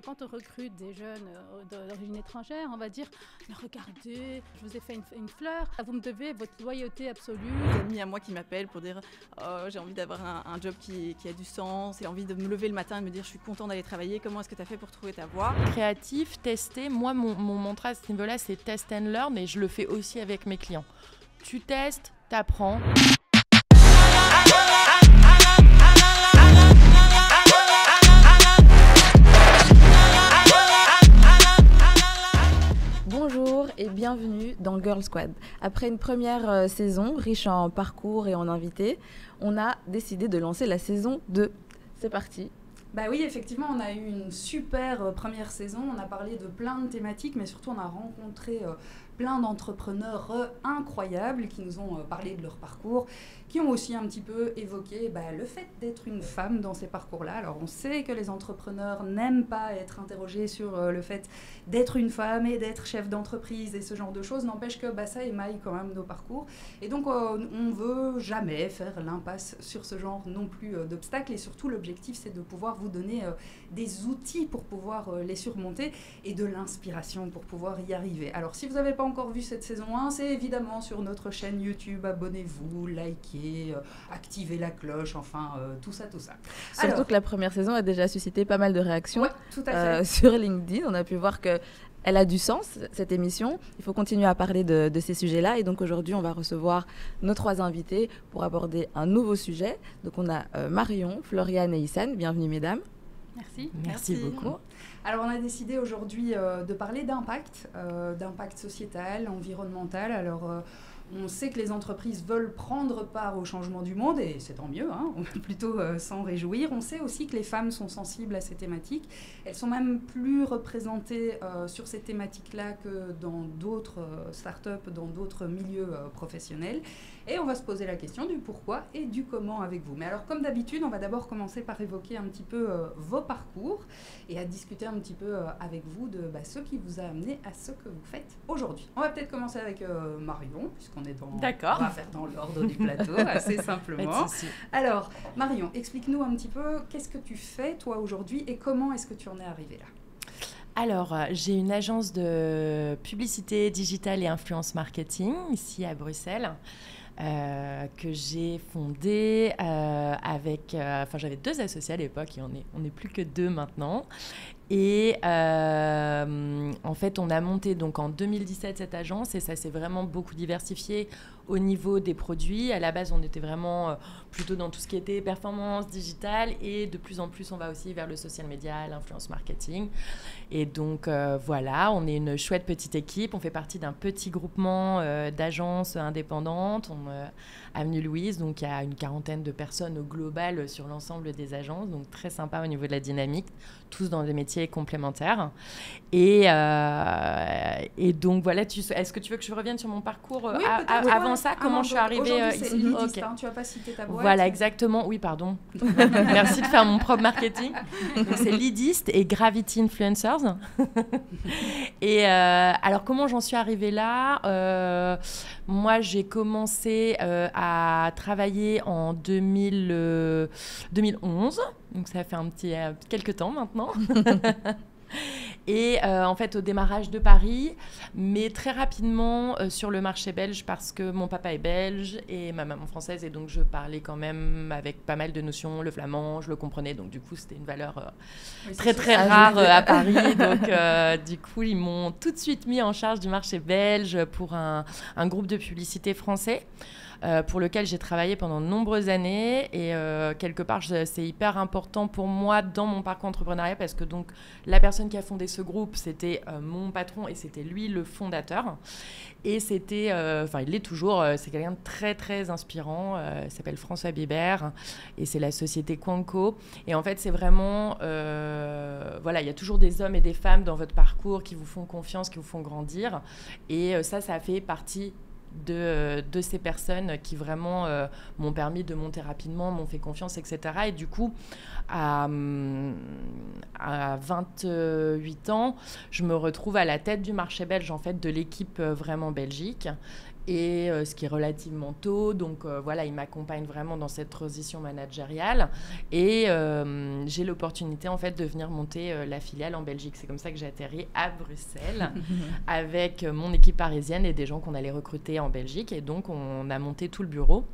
Quand on recrute des jeunes d'origine étrangère, on va dire regardez, je vous ai fait une fleur, vous me devez votre loyauté absolue. Des amis à moi qui m'appellent pour dire j'ai envie d'avoir un job qui a du sens, j'ai envie de me lever le matin et de me dire je suis content d'aller travailler, comment est-ce que tu as fait pour trouver ta voie? Créatif, tester, moi mon mantra à ce niveau-là c'est test and learn et je le fais aussi avec mes clients. Tu testes, t'apprends. Bonjour et bienvenue dans Girl Squad. Après une première saison riche en parcours et en invités, on a décidé de lancer la saison 2. C'est parti. Bah oui, effectivement, on a eu une super première saison. On a parlé de plein de thématiques, mais surtout on a rencontré plein d'entrepreneurs incroyables qui nous ont parlé de leur parcours, qui ont aussi un petit peu évoqué le fait d'être une femme dans ces parcours-là. Alors on sait que les entrepreneurs n'aiment pas être interrogés sur le fait d'être une femme et d'être chef d'entreprise et ce genre de choses. N'empêche que ça émaille quand même nos parcours. Et donc on ne veut jamais faire l'impasse sur ce genre non plus d'obstacles. Et surtout l'objectif c'est de pouvoir vous donner des outils pour pouvoir les surmonter et de l'inspiration pour pouvoir y arriver. Alors si vous n'avez pas encore vu cette saison 1, c'est évidemment sur notre chaîne YouTube. Abonnez-vous, likez, activez la cloche, enfin tout ça. Surtout que la première saison a déjà suscité pas mal de réactions. Ouais, tout à fait. Sur LinkedIn. On a pu voir qu'elle a du sens, cette émission. Il faut continuer à parler de ces sujets-là. Et donc aujourd'hui, on va recevoir nos 3 invités pour aborder un nouveau sujet. Donc on a Marion, Floriane et Issane. Bienvenue mesdames. Merci beaucoup. Alors on a décidé aujourd'hui de parler d'impact sociétal, environnemental. Alors on sait que les entreprises veulent prendre part au changement du monde et c'est tant mieux, on va plutôt s'en réjouir. On sait aussi que les femmes sont sensibles à ces thématiques. Elles sont même plus représentées sur ces thématiques-là que dans d'autres startups, dans d'autres milieux professionnels. Et on va se poser la question du pourquoi et du comment avec vous. Mais alors comme d'habitude, on va d'abord commencer par évoquer un petit peu vos parcours et à discuter un petit peu avec vous de ce qui vous a amené à ce que vous faites aujourd'hui. On va peut-être commencer avec Marion, puisqu'on est D'accord. On va faire dans l'ordre du plateau, assez simplement. Alors, Marion, explique-nous un petit peu qu'est-ce que tu fais, toi, aujourd'hui, et comment est-ce que tu en es arrivée là? Alors, j'ai une agence de publicité digitale et influence marketing, ici à Bruxelles, que j'ai fondée avec... j'avais 2 associés à l'époque, et on n'est plus que 2 maintenant. Et en fait, on a monté donc en 2017 cette agence et ça s'est vraiment beaucoup diversifié au niveau des produits. À la base, on était vraiment plutôt dans tout ce qui était performance digitale et de plus en plus, on va aussi vers le social media, l'influence marketing. Et donc, voilà, on est une chouette petite équipe. On fait partie d'un petit groupement d'agences indépendantes. Avenue Louise, donc il y a une 40aine de personnes au global sur l'ensemble des agences, donc très sympa au niveau de la dynamique, tous dans des métiers complémentaires. Et donc voilà, est-ce que tu veux que je revienne sur mon parcours avant ça, comment je suis arrivée ici? Okay. Tu n'as pas cité ta boîte. Voilà, exactement. Oui, pardon. Merci de faire mon propre marketing. Donc, c'est Leadist et Gravity Influencers. Et alors, comment j'en suis arrivée là? Moi, j'ai commencé à travailler en 2011. Donc, ça fait quelques temps maintenant. Et en fait, au démarrage de Paris, mais très rapidement sur le marché belge parce que mon papa est belge et ma maman française. Et donc, je parlais quand même avec pas mal de notions, le flamand, je le comprenais. Donc, du coup, c'était une valeur très rare à Paris. Donc, du coup, ils m'ont tout de suite mis en charge du marché belge pour un groupe de publicité français. Pour lequel j'ai travaillé pendant de nombreuses années et quelque part c'est hyper important pour moi dans mon parcours entrepreneurial parce que donc la personne qui a fondé ce groupe c'était mon patron et c'était lui le fondateur et c'était, il l'est toujours, c'est quelqu'un de très très inspirant, il s'appelle François Bibert et c'est la société Quanco et en fait c'est vraiment, il y a toujours des hommes et des femmes dans votre parcours qui vous font confiance, qui vous font grandir et ça a fait partie de ces personnes qui vraiment m'ont permis de monter rapidement, m'ont fait confiance, etc. Et du coup, à 28 ans, je me retrouve à la tête du marché belge, en fait, de l'équipe vraiment belgique. et ce qui est relativement tôt. Donc voilà, il m'accompagne vraiment dans cette transition managériale et j'ai l'opportunité en fait de venir monter la filiale en Belgique. C'est comme ça que j'ai atterri à Bruxelles avec mon équipe parisienne et des gens qu'on allait recruter en Belgique, et donc on a monté tout le bureau.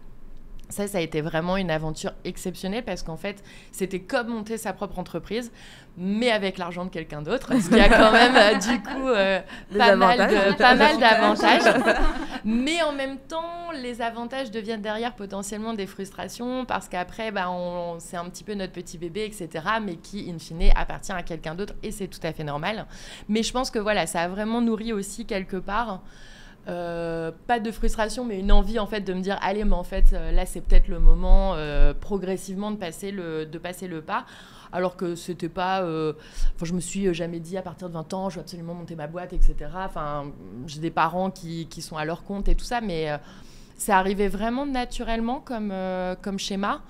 Ça a été vraiment une aventure exceptionnelle parce qu'en fait, c'était comme monter sa propre entreprise, mais avec l'argent de quelqu'un d'autre, ce qui a quand même, du coup, pas mal d'avantages. Mais en même temps, les avantages deviennent derrière potentiellement des frustrations parce qu'après, c'est un petit peu notre petit bébé, etc., mais qui, in fine, appartient à quelqu'un d'autre et c'est tout à fait normal. Mais je pense que voilà, ça a vraiment nourri aussi quelque part... pas de frustration, mais une envie en fait de me dire allez, mais en fait là c'est peut-être le moment progressivement de passer le pas, alors que c'était pas je me suis jamais dit à partir de 20 ans je veux absolument monter ma boîte, etc. J'ai des parents qui sont à leur compte et tout ça, mais c'est arrivé vraiment naturellement comme schéma.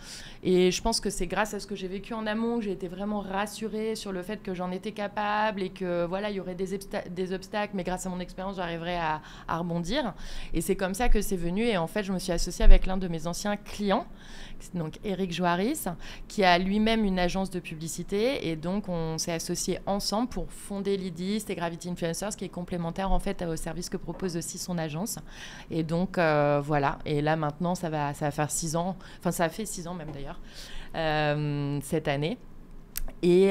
Et je pense que c'est grâce à ce que j'ai vécu en amont que j'ai été vraiment rassurée sur le fait que j'en étais capable et que voilà, il y aurait des obstacles, mais grâce à mon expérience, j'arriverais à rebondir. Et c'est comme ça que c'est venu. Et en fait, je me suis associée avec l'un de mes anciens clients, donc Eric Joaris, qui a lui-même une agence de publicité. Et donc, on s'est associés ensemble pour fonder Lydist et Gravity Influencers, qui est complémentaire en fait au service que propose aussi son agence. Et donc, voilà. Et là, maintenant, ça va faire 6 ans. Enfin, ça a fait 6 ans même d'ailleurs. Cette année et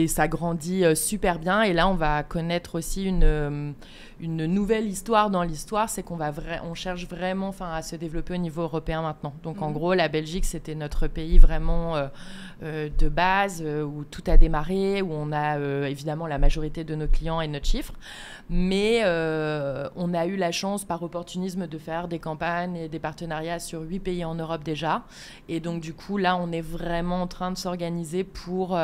ça grandit super bien, et là on va connaître aussi une nouvelle histoire dans l'histoire, c'est on cherche vraiment à se développer au niveau européen maintenant. Donc en gros, la Belgique c'était notre pays vraiment de base, où tout a démarré, où on a évidemment la majorité de nos clients et notre chiffre, mais on a eu la chance par opportunisme de faire des campagnes et des partenariats sur 8 pays en Europe déjà, et donc du coup là on est vraiment en train de s'organiser pour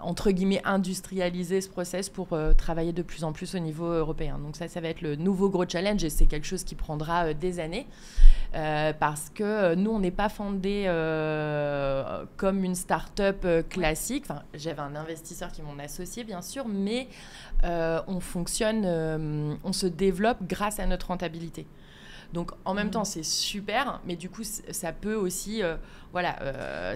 entre guillemets industrialiser ce process pour travailler de plus en plus au niveau européen. Donc ça va être le nouveau gros challenge, et c'est quelque chose qui prendra des années, parce que nous on n'est pas fondé comme une start-up classique. Enfin, j'avais un investisseur qui est mon associé bien sûr, mais on fonctionne, on se développe grâce à notre rentabilité. Donc, en même temps, c'est super, mais du coup, ça peut aussi... ça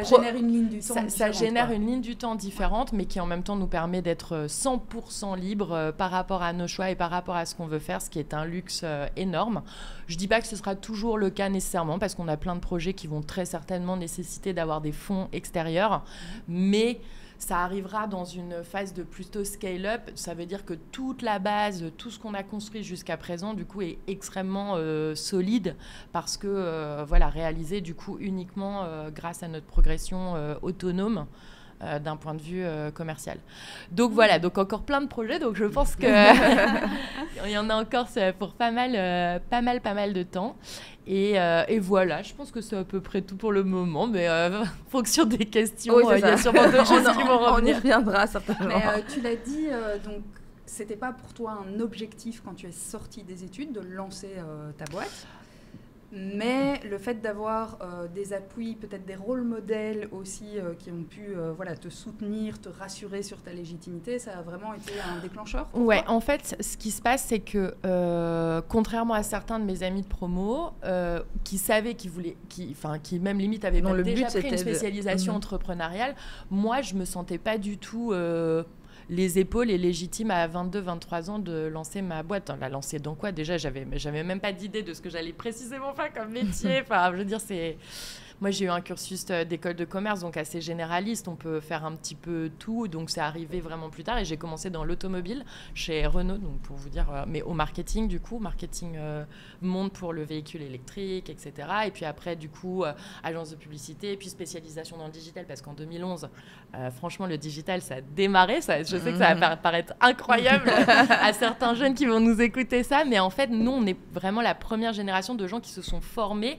génère une ligne du temps différente. Ça génère une ligne du temps différente, mais qui en même temps nous permet d'être 100% libre par rapport à nos choix et par rapport à ce qu'on veut faire, ce qui est un luxe énorme. Je ne dis pas que ce sera toujours le cas nécessairement, parce qu'on a plein de projets qui vont très certainement nécessiter d'avoir des fonds extérieurs, mais... ça arrivera dans une phase de plutôt scale-up. Ça veut dire que toute la base, tout ce qu'on a construit jusqu'à présent, du coup, est extrêmement solide, parce que, réalisé, du coup, uniquement grâce à notre progression autonome d'un point de vue commercial. Donc voilà, donc encore plein de projets. Donc je pense que il y en a encore pour pas mal de temps. Et voilà, je pense que c'est à peu près tout pour le moment, mais en fonction des questions, il y a sûrement d'autres choses qui vont revenir. On y reviendra certainement. Mais tu l'as dit, donc c'était pas pour toi un objectif quand tu es sortie des études de lancer ta boîte, mais le fait d'avoir des appuis, peut-être des rôles modèles aussi qui ont pu te soutenir, te rassurer sur ta légitimité, ça a vraiment été un déclencheur pour Ouais, toi ? en fait, ce qui se passe, c'est que contrairement à certains de mes amis de promo qui savaient qui même limite avaient déjà pris une spécialisation entrepreneuriale, moi, je me sentais pas du tout... les épaules et légitime à 22-23 ans de lancer ma boîte. La lancer dans quoi ? Déjà, j'avais même pas d'idée de ce que j'allais précisément faire comme métier. Enfin, je veux dire, moi, j'ai eu un cursus d'école de commerce, donc assez généraliste. On peut faire un petit peu tout. Donc, c'est arrivé vraiment plus tard. Et j'ai commencé dans l'automobile chez Renault, donc pour vous dire, mais au marketing, du coup, monde pour le véhicule électrique, etc. Et puis après, du coup, agence de publicité, puis spécialisation dans le digital, parce qu'en 2011, franchement, le digital, ça a démarré. Je sais que ça va paraître incroyable à certains jeunes qui vont nous écouter ça, mais en fait, nous, on est vraiment la première génération de gens qui se sont formés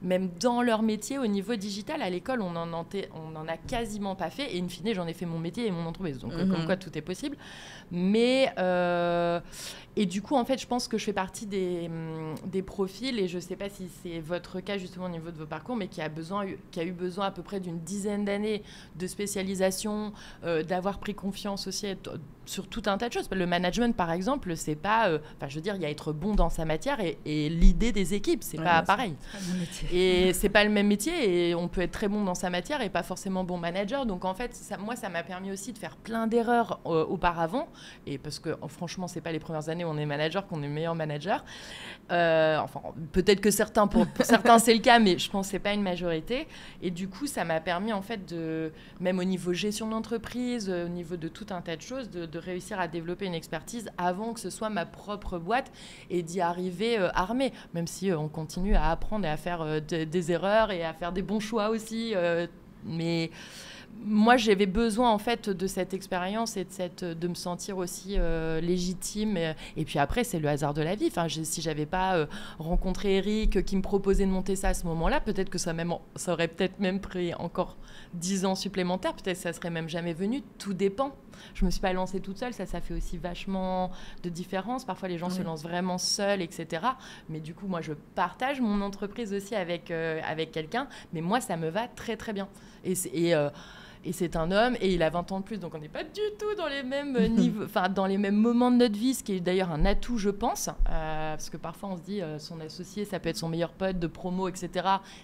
même dans leur métier au niveau digital. À l'école, on en a quasiment pas fait. Et in fine, j'en ai fait mon métier et mon entreprise. Donc, comme quoi, tout est possible. Mais... et du coup, en fait, je pense que je fais partie des profils, et je ne sais pas si c'est votre cas justement au niveau de vos parcours, mais qui a eu besoin à peu près d'une dizaine d'années de spécialisation, d'avoir pris confiance aussi sur tout un tas de choses. Le management, par exemple, c'est pas... je veux dire, il y a être bon dans sa matière et l'idée des équipes, c'est pas pareil. C'est pas le même métier. Et c'est pas le même métier, et on peut être très bon dans sa matière et pas forcément bon manager. Donc, en fait, ça m'a permis aussi de faire plein d'erreurs auparavant, et parce que franchement, c'est pas les premières années où on est manager qu'on est meilleur manager. Peut-être que pour certains c'est le cas, mais je pense que c'est pas une majorité. Et du coup, ça m'a permis en fait même au niveau gestion d'entreprise, au niveau de tout un tas de choses, de réussir à développer une expertise avant que ce soit ma propre boîte et d'y arriver armée. Même si on continue à apprendre et à faire des erreurs et à faire des bons choix aussi. Mais moi, j'avais besoin en fait de cette expérience et de me sentir aussi légitime. Et puis après, c'est le hasard de la vie. Si j'avais pas rencontré Eric qui me proposait de monter ça à ce moment-là, peut-être que ça aurait peut-être même pris encore 10 ans supplémentaires. Peut-être que ça serait même jamais venu. Tout dépend. Je me suis pas lancée toute seule. Ça fait aussi vachement de différence. Parfois, les gens se lancent vraiment seuls, etc. Mais du coup, moi, je partage mon entreprise aussi avec quelqu'un. Mais moi, ça me va très, très bien. Et c'est un homme, et il a 20 ans de plus, donc on n'est pas du tout dans les mêmes niveaux, dans les mêmes moments de notre vie, ce qui est d'ailleurs un atout, je pense, parce que parfois on se dit son associé, ça peut être son meilleur pote de promo, etc.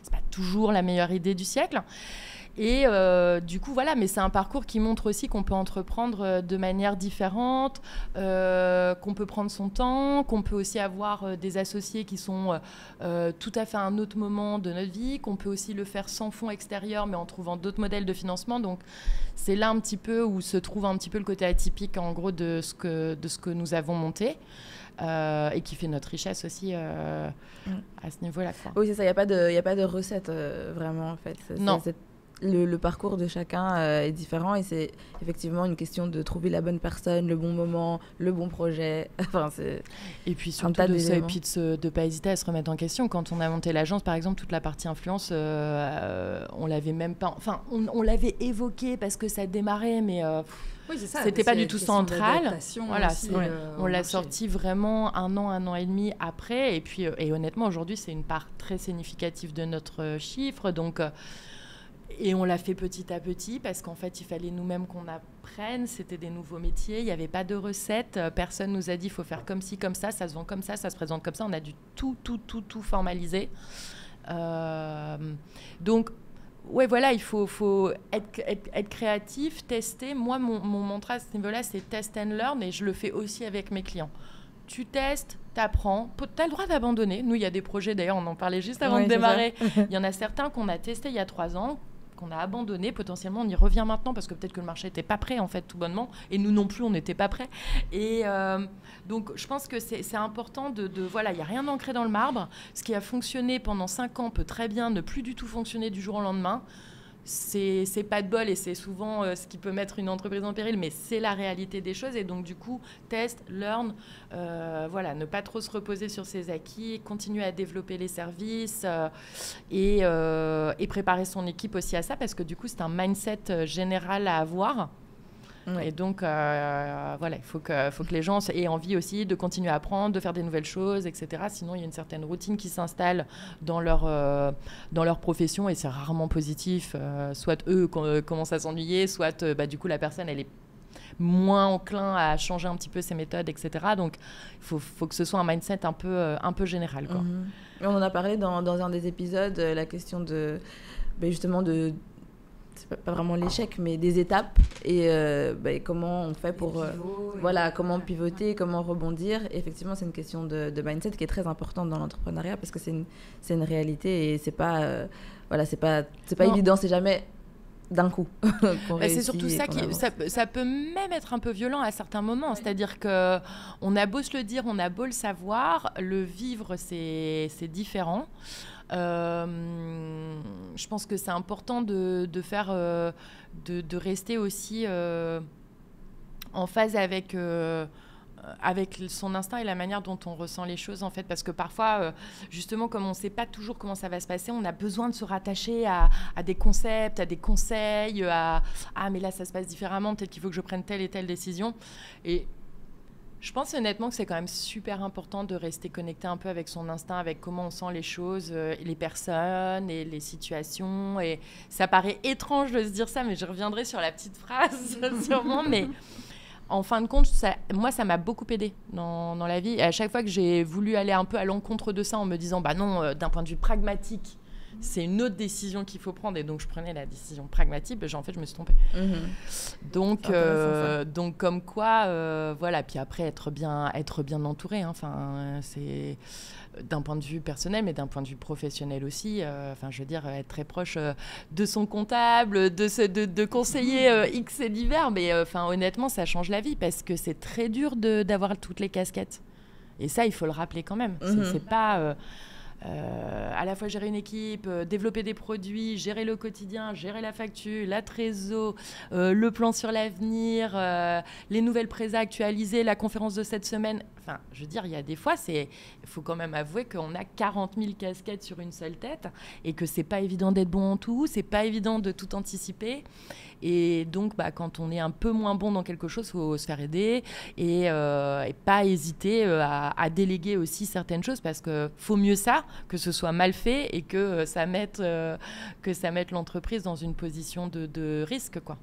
C'est pas toujours la meilleure idée du siècle. Et du coup, voilà, mais c'est un parcours qui montre aussi qu'on peut entreprendre de manière différente, qu'on peut prendre son temps, qu'on peut aussi avoir des associés qui sont tout à fait à un autre moment de notre vie, qu'on peut aussi le faire sans fonds extérieurs, mais en trouvant d'autres modèles de financement. Donc, c'est là un petit peu où se trouve un petit peu le côté atypique, en gros, de ce que nous avons monté. Et qui fait notre richesse aussi à ce niveau-là, quoi. Oui, c'est ça, il n'y a pas de recette vraiment, en fait. Non. Le parcours de chacun est différent, et c'est effectivement une question de trouver la bonne personne, le bon moment, le bon projet. Et puis surtout de pas hésiter à se remettre en question. Quand on a monté l'agence, par exemple, toute la partie influence, on l'avait même pas... on l'avait évoqué parce que ça démarrait, mais... Oui, c'est ça, c'était pas du tout central. Voilà, on l'a marché. sorti vraiment un an et demi après. Et puis, et honnêtement, aujourd'hui, c'est une part très significative de notre chiffre. Donc, et on l'a fait petit à petit parce qu'en fait, il fallait nous-mêmes qu'on apprenne. C'était des nouveaux métiers. Il n'y avait pas de recettes. Personne nous a dit il faut faire comme ci, comme ça se vend comme ça se présente comme ça. On a dû tout formaliser. Donc, ouais, voilà, il faut être créatif, tester. Moi, mon mantra à ce niveau-là, c'est test and learn, et je le fais aussi avec mes clients. Tu testes, t'apprends, t'as le droit d'abandonner. Nous, il y a des projets, d'ailleurs, on en parlait juste avant de démarrer. Il y en a certains qu'on a testés il y a 3 ans, qu'on a abandonné. Potentiellement, on y revient maintenant parce que peut-être que le marché n'était pas prêt, en fait, tout bonnement. Et nous non plus, on n'était pas prêts. Et donc, je pense que c'est important voilà, il n'y a rien ancré dans le marbre. Ce qui a fonctionné pendant 5 ans peut très bien ne plus du tout fonctionner du jour au lendemain. C'est pas de bol, et c'est souvent ce qui peut mettre une entreprise en péril, mais c'est la réalité des choses. Et donc, du coup, test, learn, voilà, ne pas trop se reposer sur ses acquis, continuer à développer les services et préparer son équipe aussi à ça, parce que du coup, c'est un mindset général à avoir. Ouais. Et donc, voilà, il faut que les gens aient envie aussi de continuer à apprendre, de faire des nouvelles choses, etc. Sinon, il y a une certaine routine qui s'installe dans leur profession, et c'est rarement positif. Soit eux commencent à s'ennuyer, soit du coup, la personne, elle est moins enclin à changer un petit peu ses méthodes, etc. Donc, il faut que ce soit un mindset un peu général, quoi. On en a parlé dans un des épisodes, la question justement de... c'est pas vraiment l'échec, mais des étapes, et comment on fait pour comment pivoter, comment rebondir. Et effectivement, c'est une question de mindset qui est très importante dans l'entrepreneuriat, parce que c'est une réalité, et c'est pas évident, c'est jamais d'un coup qu'on réussit. C'est surtout ça ça peut même être un peu violent à certains moments. C'est-à-dire qu'on a beau se le dire, on a beau le savoir, le vivre, c'est différent. Je pense que c'est important de rester aussi en phase avec avec son instinct et la manière dont on ressent les choses, en fait. Parce que parfois, justement, comme on ne sait pas toujours comment ça va se passer, on a besoin de se rattacher à des concepts, à des conseils, ah, mais là, ça se passe différemment, peut-être qu'il faut que je prenne telle et telle décision. Et je pense honnêtement que c'est quand même super important de rester connecté un peu avec son instinct, avec comment on sent les choses, les personnes et les situations. Et ça paraît étrange de se dire ça, mais je reviendrai sur la petite phrase sûrement. Mais en fin de compte, moi, ça m'a beaucoup aidée dans la vie. Et à chaque fois que j'ai voulu aller un peu à l'encontre de ça en me disant, bah non, d'un point de vue pragmatique, c'est une autre décision qu'il faut prendre, et donc je prenais la décision pragmatique, en fait je me suis trompée. Donc comme quoi voilà, puis après être bien entouré, hein. C'est d'un point de vue personnel mais d'un point de vue professionnel aussi, je veux dire, être très proche de son comptable, de conseillers X et divers, mais honnêtement ça change la vie parce que c'est très dur d'avoir toutes les casquettes, et ça il faut le rappeler quand même. C'est pas à la fois gérer une équipe, développer des produits, gérer le quotidien, gérer la facture, la trésor, le plan sur l'avenir, les nouvelles présas actualisées, la conférence de cette semaine. Je veux dire, il y a des fois, il faut quand même avouer qu'on a 40 000 casquettes sur une seule tête et que c'est pas évident d'être bon en tout, c'est pas évident de tout anticiper. Et donc, quand on est un peu moins bon dans quelque chose, il faut se faire aider et pas hésiter à déléguer aussi certaines choses, parce qu'il faut mieux ça que ce soit mal fait et que ça mette l'entreprise dans une position de risque, quoi.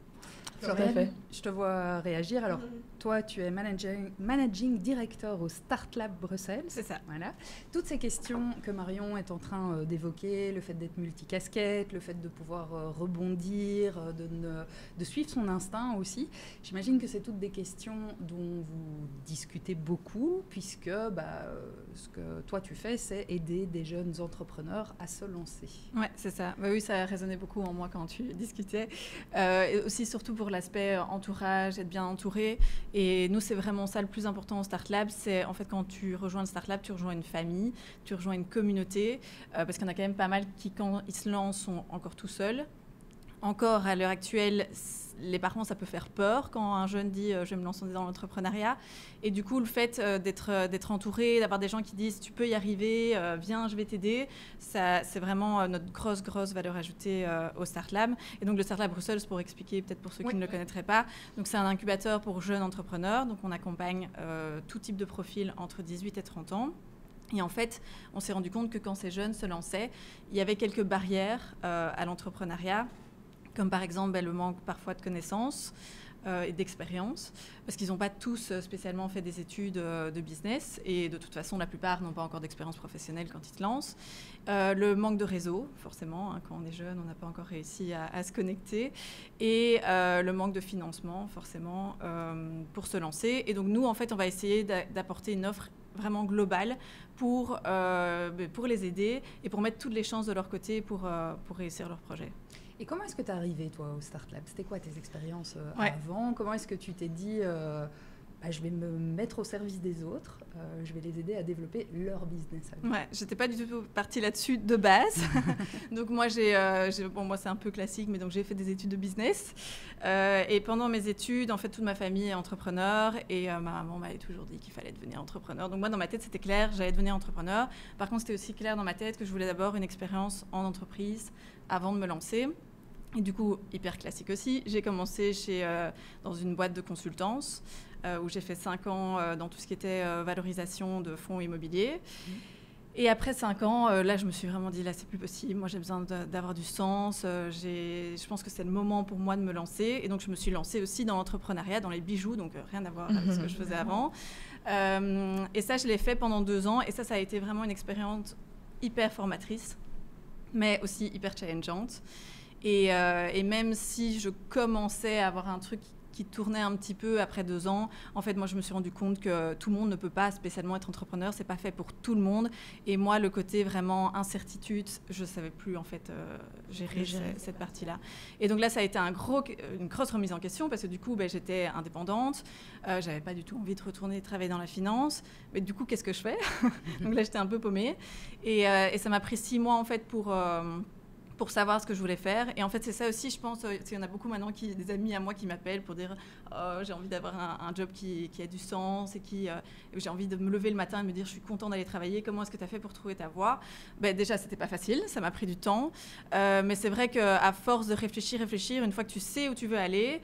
Floriane, je te vois réagir. Alors, toi, tu es managing director au Start Lab Bruxelles. C'est ça. Voilà. Toutes ces questions que Marion est en train d'évoquer, le fait d'être multicasquette, le fait de pouvoir rebondir, de suivre son instinct aussi, j'imagine que c'est toutes des questions dont vous discutez beaucoup, puisque ce que toi tu fais, c'est aider des jeunes entrepreneurs à se lancer. Ouais, c'est ça. Oui, ça a résonné beaucoup en moi quand tu discutais. Et aussi, surtout pour l'aspect entourage, être bien entouré. Et nous, c'est vraiment ça le plus important au Start Lab. C'est en fait quand tu rejoins le Start Lab, tu rejoins une famille, tu rejoins une communauté, parce qu'il y en a quand même pas mal qui, quand ils se lancent, sont encore tout seuls. Encore à l'heure actuelle, les parents, ça peut faire peur quand un jeune dit je vais me lancer dans l'entrepreneuriat. Et du coup, le fait d'être entouré, d'avoir des gens qui disent tu peux y arriver, viens, je vais t'aider, ça, c'est vraiment notre grosse valeur ajoutée au Start Lab. Et donc, le Start Lab Bruxelles, pour expliquer peut-être pour ceux qui ne le connaîtraient pas, donc c'est un incubateur pour jeunes entrepreneurs. Donc, on accompagne tout type de profil entre 18 et 30 ans. Et en fait, on s'est rendu compte que quand ces jeunes se lançaient, il y avait quelques barrières à l'entrepreneuriat, comme par exemple le manque parfois de connaissances et d'expérience, parce qu'ils n'ont pas tous spécialement fait des études de business, et de toute façon, la plupart n'ont pas encore d'expérience professionnelle quand ils se lancent. Le manque de réseau, forcément, hein, quand on est jeune, on n'a pas encore réussi à se connecter, et le manque de financement, forcément, pour se lancer. Et donc nous, en fait, on va essayer d'apporter une offre vraiment globale pour les aider et pour mettre toutes les chances de leur côté pour réussir leur projet. Et comment est-ce que tu es arrivée, toi, au Start Lab ? C'était quoi tes expériences avant ? Comment est-ce que tu t'es dit je vais me mettre au service des autres, je vais les aider à développer leur business. Ouais, j'étais pas du tout partie là-dessus de base. Donc moi, moi c'est un peu classique, mais donc j'ai fait des études de business. Et pendant mes études, en fait, toute ma famille est entrepreneur, et ma maman m'avait toujours dit qu'il fallait devenir entrepreneur. Donc moi, dans ma tête, c'était clair, j'allais devenir entrepreneur. Par contre, c'était aussi clair dans ma tête que je voulais d'abord une expérience en entreprise avant de me lancer. Et du coup, hyper classique aussi, j'ai commencé dans une boîte de consultance où j'ai fait 5 ans dans tout ce qui était valorisation de fonds immobiliers. Et après 5 ans, là, je me suis vraiment dit, là, c'est plus possible. Moi, j'ai besoin d'avoir du sens. Je pense que c'est le moment pour moi de me lancer. Et donc, je me suis lancée aussi dans l'entrepreneuriat, dans les bijoux, donc rien à voir avec ce que je faisais avant. Et ça, je l'ai fait pendant 2 ans. Et ça a été vraiment une expérience hyper formatrice, mais aussi hyper challengeante. Et même si je commençais à avoir un truc qui tournait un petit peu après 2 ans, en fait, moi, je me suis rendu compte que tout le monde ne peut pas spécialement être entrepreneur. C'est pas fait pour tout le monde. Et moi, le côté vraiment incertitude, je savais plus, en fait, gérer cette partie-là. Et donc là, ça a été une grosse remise en question, parce que du coup, j'étais indépendante. J'avais pas du tout envie de retourner travailler dans la finance. Mais du coup, qu'est-ce que je fais ? Donc là, j'étais un peu paumée. Et ça m'a pris 6 mois, en fait, pour pour savoir ce que je voulais faire. Et en fait, c'est ça aussi, je pense, il y en a beaucoup maintenant, des amis à moi qui m'appellent pour dire j'ai envie d'avoir un job qui a du sens et j'ai envie de me lever le matin et me dire je suis content d'aller travailler, comment est-ce que tu as fait pour trouver ta voie? Déjà, c'était pas facile, ça m'a pris du temps. Mais c'est vrai qu'à force de réfléchir, une fois que tu sais où tu veux aller,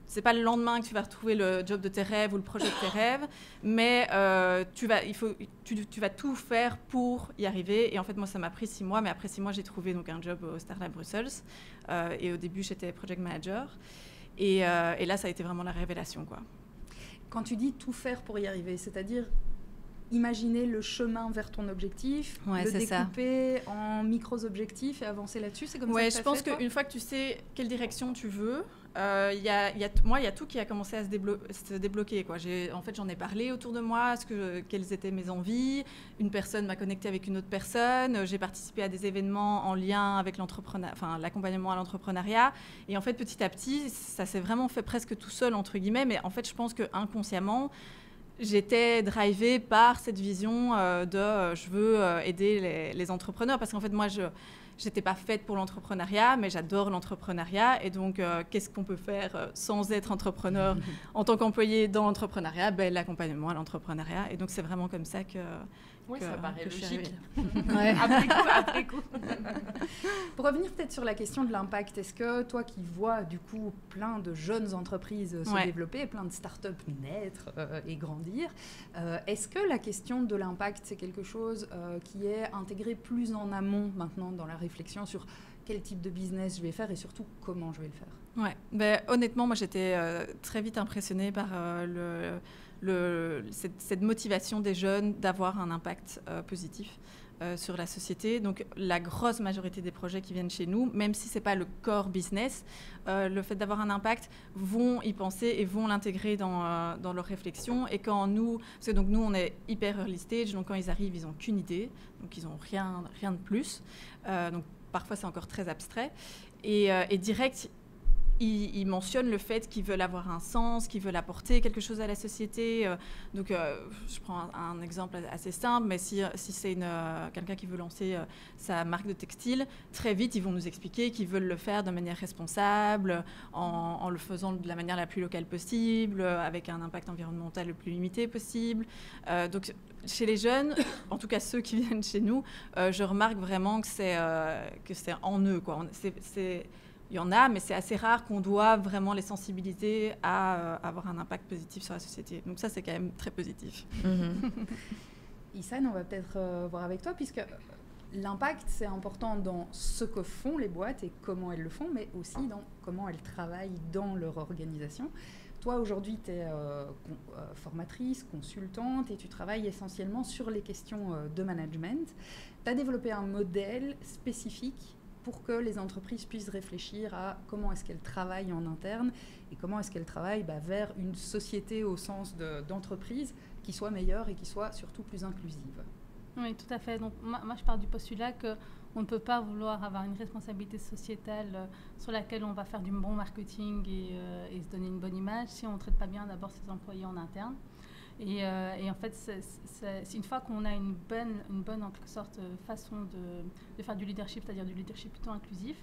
c'est pas le lendemain que tu vas retrouver le job de tes rêves ou le projet de tes rêves, mais tu vas tout faire pour y arriver. Et en fait, moi, ça m'a pris 6 mois, mais après 6 mois, j'ai trouvé donc un job au Startup Brussels. Et au début, j'étais project manager. Et là, ça a été vraiment la révélation, quoi. Quand tu dis tout faire pour y arriver, c'est-à-dire imaginer le chemin vers ton objectif, le découper en micros-objectifs et avancer là-dessus, c'est comme ça que je pense qu'une fois que tu sais quelle direction tu veux, il y a tout qui a commencé à se débloquer, quoi. En fait, j'en ai parlé autour de moi, quelles étaient mes envies. Une personne m'a connectée avec une autre personne. J'ai participé à des événements en lien avec l'accompagnement à l'entrepreneuriat. Et en fait, petit à petit, ça s'est vraiment fait presque tout seul, entre guillemets. Mais en fait, je pense qu'inconsciemment, j'étais drivée par cette vision je veux aider les entrepreneurs. Parce qu'en fait, moi, j'étais pas faite pour l'entrepreneuriat, mais j'adore l'entrepreneuriat. Et donc, qu'est-ce qu'on peut faire sans être entrepreneur en tant qu'employé dans l'entrepreneuriat? L'accompagnement à l'entrepreneuriat. Et donc, c'est vraiment comme ça que ça paraît logique. Après coup. Pour revenir peut-être sur la question de l'impact, est-ce que toi qui vois du coup plein de jeunes entreprises se développer, plein de startups naître et grandir, est-ce que la question de l'impact, c'est quelque chose qui est intégré plus en amont maintenant dans la réflexion sur quel type de business je vais faire et surtout comment je vais le faire? Honnêtement, moi j'étais très vite impressionnée par cette motivation des jeunes d'avoir un impact positif sur la société. Donc la grosse majorité des projets qui viennent chez nous, même si ce n'est pas le core business, le fait d'avoir un impact, vont y penser et vont l'intégrer dans leur réflexion. Et quand parce que donc nous on est hyper early stage, donc quand ils arrivent, ils n'ont qu'une idée, donc ils n'ont rien de plus. Donc parfois c'est encore très abstrait. Et direct, ils mentionnent le fait qu'ils veulent avoir un sens, qu'ils veulent apporter quelque chose à la société. Donc, je prends un exemple assez simple, mais si c'est quelqu'un qui veut lancer sa marque de textile, très vite, ils vont nous expliquer qu'ils veulent le faire de manière responsable, en le faisant de la manière la plus locale possible, avec un impact environnemental le plus limité possible. Donc, chez les jeunes, en tout cas ceux qui viennent chez nous, je remarque vraiment que c'est en eux, quoi. Il y en a, mais c'est assez rare qu'on doive vraiment les sensibiliser à avoir un impact positif sur la société. Donc ça, c'est quand même très positif. Issane, on va peut-être voir avec toi, puisque l'impact, c'est important dans ce que font les boîtes et comment elles le font, mais aussi dans comment elles travaillent dans leur organisation. Toi, aujourd'hui, tu es formatrice, consultante, et tu travailles essentiellement sur les questions de management. Tu as développé un modèle spécifique pour que les entreprises puissent réfléchir à comment est-ce qu'elles travaillent en interne et comment est-ce qu'elles travaillent vers une société au sens d'entreprise qui soit meilleure et qui soit surtout plus inclusive. Oui, tout à fait. Donc, moi je pars du postulat qu'on ne peut pas vouloir avoir une responsabilité sociétale sur laquelle on va faire du bon marketing et se donner une bonne image si on ne traite pas bien d'abord ses employés en interne. Et en fait, c'est une fois qu'on a une bonne en quelque sorte façon de faire du leadership, c'est-à-dire du leadership plutôt inclusif,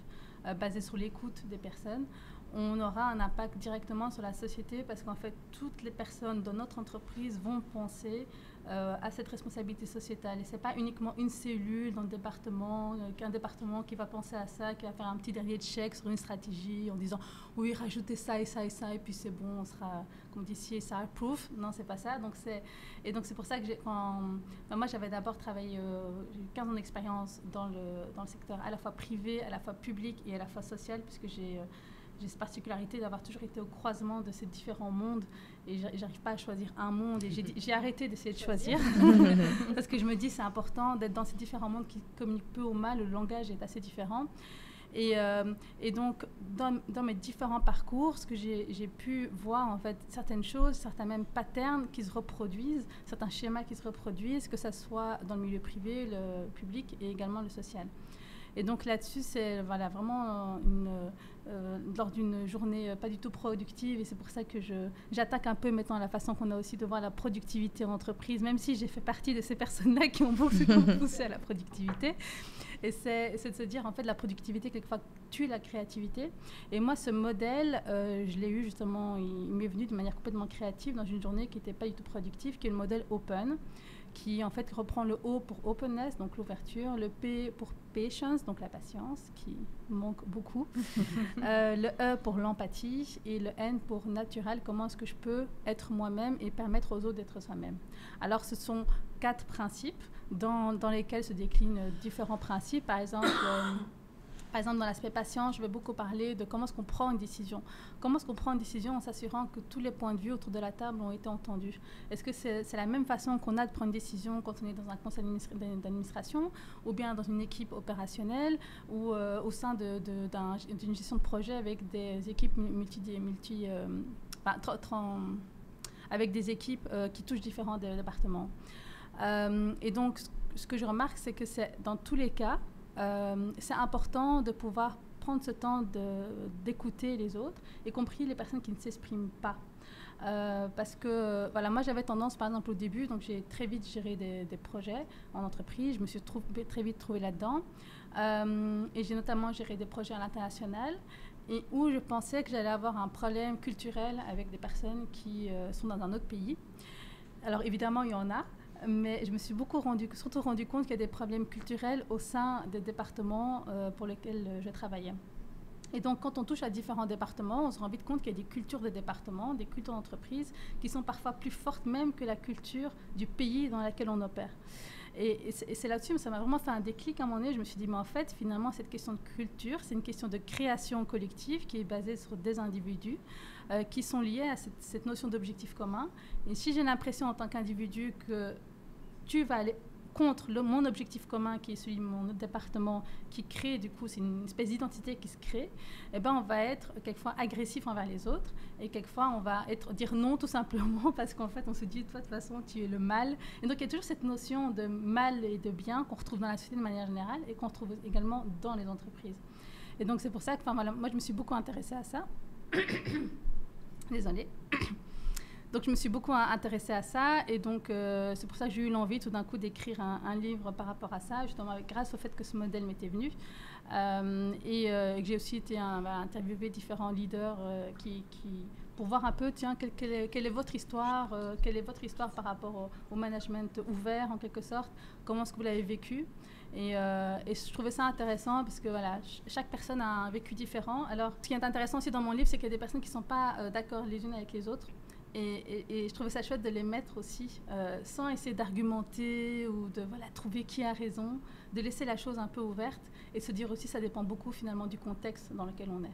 basé sur l'écoute des personnes, on aura un impact directement sur la société parce qu'en fait, toutes les personnes dans notre entreprise vont penser à cette responsabilité sociétale. Et ce n'est pas uniquement une cellule dans le département, qu'un département qui va penser à ça, qui va faire un petit dernier check sur une stratégie en disant « oui, rajoutez ça et ça et ça, et puis c'est bon, on sera, comme dit ici, ça approve ». Non, ce n'est pas ça. Donc c'est pour ça que moi, j'avais d'abord travaillé, j'ai eu 15 ans d'expérience dans le secteur à la fois privé, à la fois public et à la fois social, puisque j'ai cette particularité d'avoir toujours été au croisement de ces différents mondes et j'arrive pas à choisir un monde et j'ai arrêté d'essayer de choisir parce que je me dis c'est important d'être dans ces différents mondes qui communiquent peu ou mal, le langage est assez différent et donc dans mes différents parcours, ce que j'ai pu voir en fait certaines choses, certains même patterns qui se reproduisent, certains schémas qui se reproduisent, que ça soit dans le milieu privé, le public et également le social. Et donc là-dessus, c'est vraiment lors d'une journée pas du tout productive, et c'est pour ça que j'attaque un peu maintenant la façon qu'on a aussi de voir la productivité en entreprise, même si j'ai fait partie de ces personnes-là qui ont beaucoup poussé à la productivité. Et c'est de se dire, en fait, la productivité, quelquefois, tue la créativité. Et moi, ce modèle, je l'ai eu justement, il m'est venu de manière complètement créative dans une journée qui n'était pas du tout productive, qui est le modèle Open, qui en fait reprend le O pour openness, donc l'ouverture, le P pour patience, donc la patience, qui manque beaucoup, le E pour l'empathie et le N pour naturel, comment est-ce que je peux être moi-même et permettre aux autres d'être soi-même. Alors ce sont 4 principes dans lesquels se déclinent différents principes, par exemple, dans l'aspect patient, je vais beaucoup parler de comment est-ce qu'on prend une décision. Comment est-ce qu'on prend une décision en s'assurant que tous les points de vue autour de la table ont été entendus. Est-ce que c'est la même façon qu'on a de prendre une décision quand on est dans un conseil d'administration, ou bien dans une équipe opérationnelle, ou au sein d'une gestion de projet avec des équipes avec des équipes qui touchent différents départements. Et donc, ce que je remarque, c'est que dans tous les cas, c'est important de pouvoir prendre ce temps d'écouter les autres, y compris les personnes qui ne s'expriment pas. Parce que, voilà, moi j'avais tendance, par exemple au début, donc j'ai très vite géré des projets en entreprise, je me suis très vite trouvée là-dedans, et j'ai notamment géré des projets à l'international, et où je pensais que j'allais avoir un problème culturel avec des personnes qui sont dans un autre pays. Alors évidemment, il y en a, mais je me suis surtout rendu compte qu'il y a des problèmes culturels au sein des départements pour lesquels je travaillais. Et donc, quand on touche à différents départements, on se rend vite compte qu'il y a des cultures de départements, des cultures d'entreprise qui sont parfois plus fortes même que la culture du pays dans lequel on opère. Et c'est là-dessus, ça m'a vraiment fait un déclic à un moment donné. Je me suis dit, mais en fait, finalement, cette question de culture, c'est une question de création collective qui est basée sur des individus qui sont liés à cette notion d'objectif commun. Et si j'ai l'impression en tant qu'individu que tu vas aller contre mon objectif commun, qui est celui de mon département, qui crée, du coup, c'est une espèce d'identité qui se crée, eh ben, on va être quelquefois agressif envers les autres, et quelquefois, on va dire non tout simplement, parce qu'en fait, on se dit, toi, de toute façon, tu es le mal. Et donc, il y a toujours cette notion de mal et de bien qu'on retrouve dans la société de manière générale, et qu'on retrouve également dans les entreprises. Et donc, c'est pour ça que, voilà, moi, je me suis beaucoup intéressée à ça. Désolée. Donc, je me suis beaucoup intéressée à ça, et donc c'est pour ça que j'ai eu l'envie tout d'un coup d'écrire un livre par rapport à ça, justement grâce au fait que ce modèle m'était venu, et que j'ai aussi été interviewer différents leaders pour voir un peu, tiens, quelle est votre histoire, par rapport au management ouvert en quelque sorte, comment est-ce que vous l'avez vécu. Et je trouvais ça intéressant parce que voilà, chaque personne a un vécu différent. Alors, ce qui est intéressant aussi dans mon livre, c'est qu'il y a des personnes qui ne sont pas d'accord les unes avec les autres. Et je trouvais ça chouette de les mettre aussi, sans essayer d'argumenter ou de trouver qui a raison, de laisser la chose un peu ouverte et se dire aussi ça dépend beaucoup finalement du contexte dans lequel on est.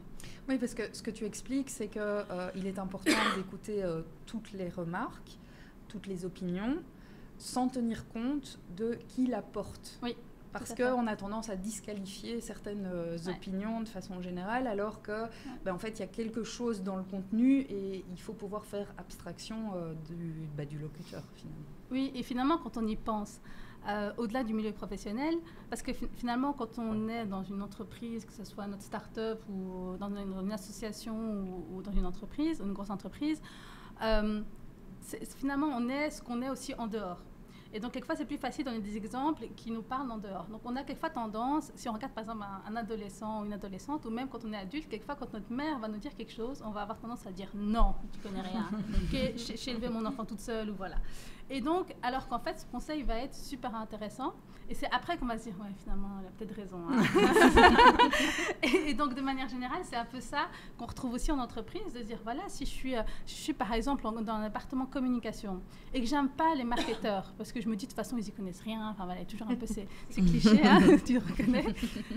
Oui, parce que ce que tu expliques, c'est qu'il est important d'écouter toutes les remarques, toutes les opinions, sans tenir compte de qui la porte. Oui. Parce qu'on a tendance à disqualifier certaines opinions de façon générale, alors que, en fait, il y a quelque chose dans le contenu et il faut pouvoir faire abstraction du locuteur, finalement. Oui, et finalement, quand on y pense, au-delà du milieu professionnel, parce que finalement, quand on est dans une entreprise, que ce soit notre start-up ou dans une association ou dans une entreprise, une grosse entreprise, finalement, on est ce qu'on est aussi en dehors. Et donc, quelquefois, c'est plus facile de donner des exemples qui nous parlent en dehors. Donc, on a quelquefois tendance, si on regarde par exemple un adolescent ou une adolescente, ou même quand on est adulte, quelquefois, quand notre mère va nous dire quelque chose, on va avoir tendance à dire non, tu connais rien, j'ai élevé mon enfant toute seule, ou voilà. Et donc, alors qu'en fait, ce conseil va être super intéressant, et c'est après qu'on va se dire, ouais, finalement, elle a peut-être raison. Hein. et donc, de manière générale, c'est un peu ça qu'on retrouve aussi en entreprise, de dire, voilà, si je suis par exemple dans un département communication, et que j'aime pas les marketeurs, parce que je me dis, de toute façon, ils y connaissent rien, enfin voilà, toujours un peu ces clichés, hein, tu le reconnais,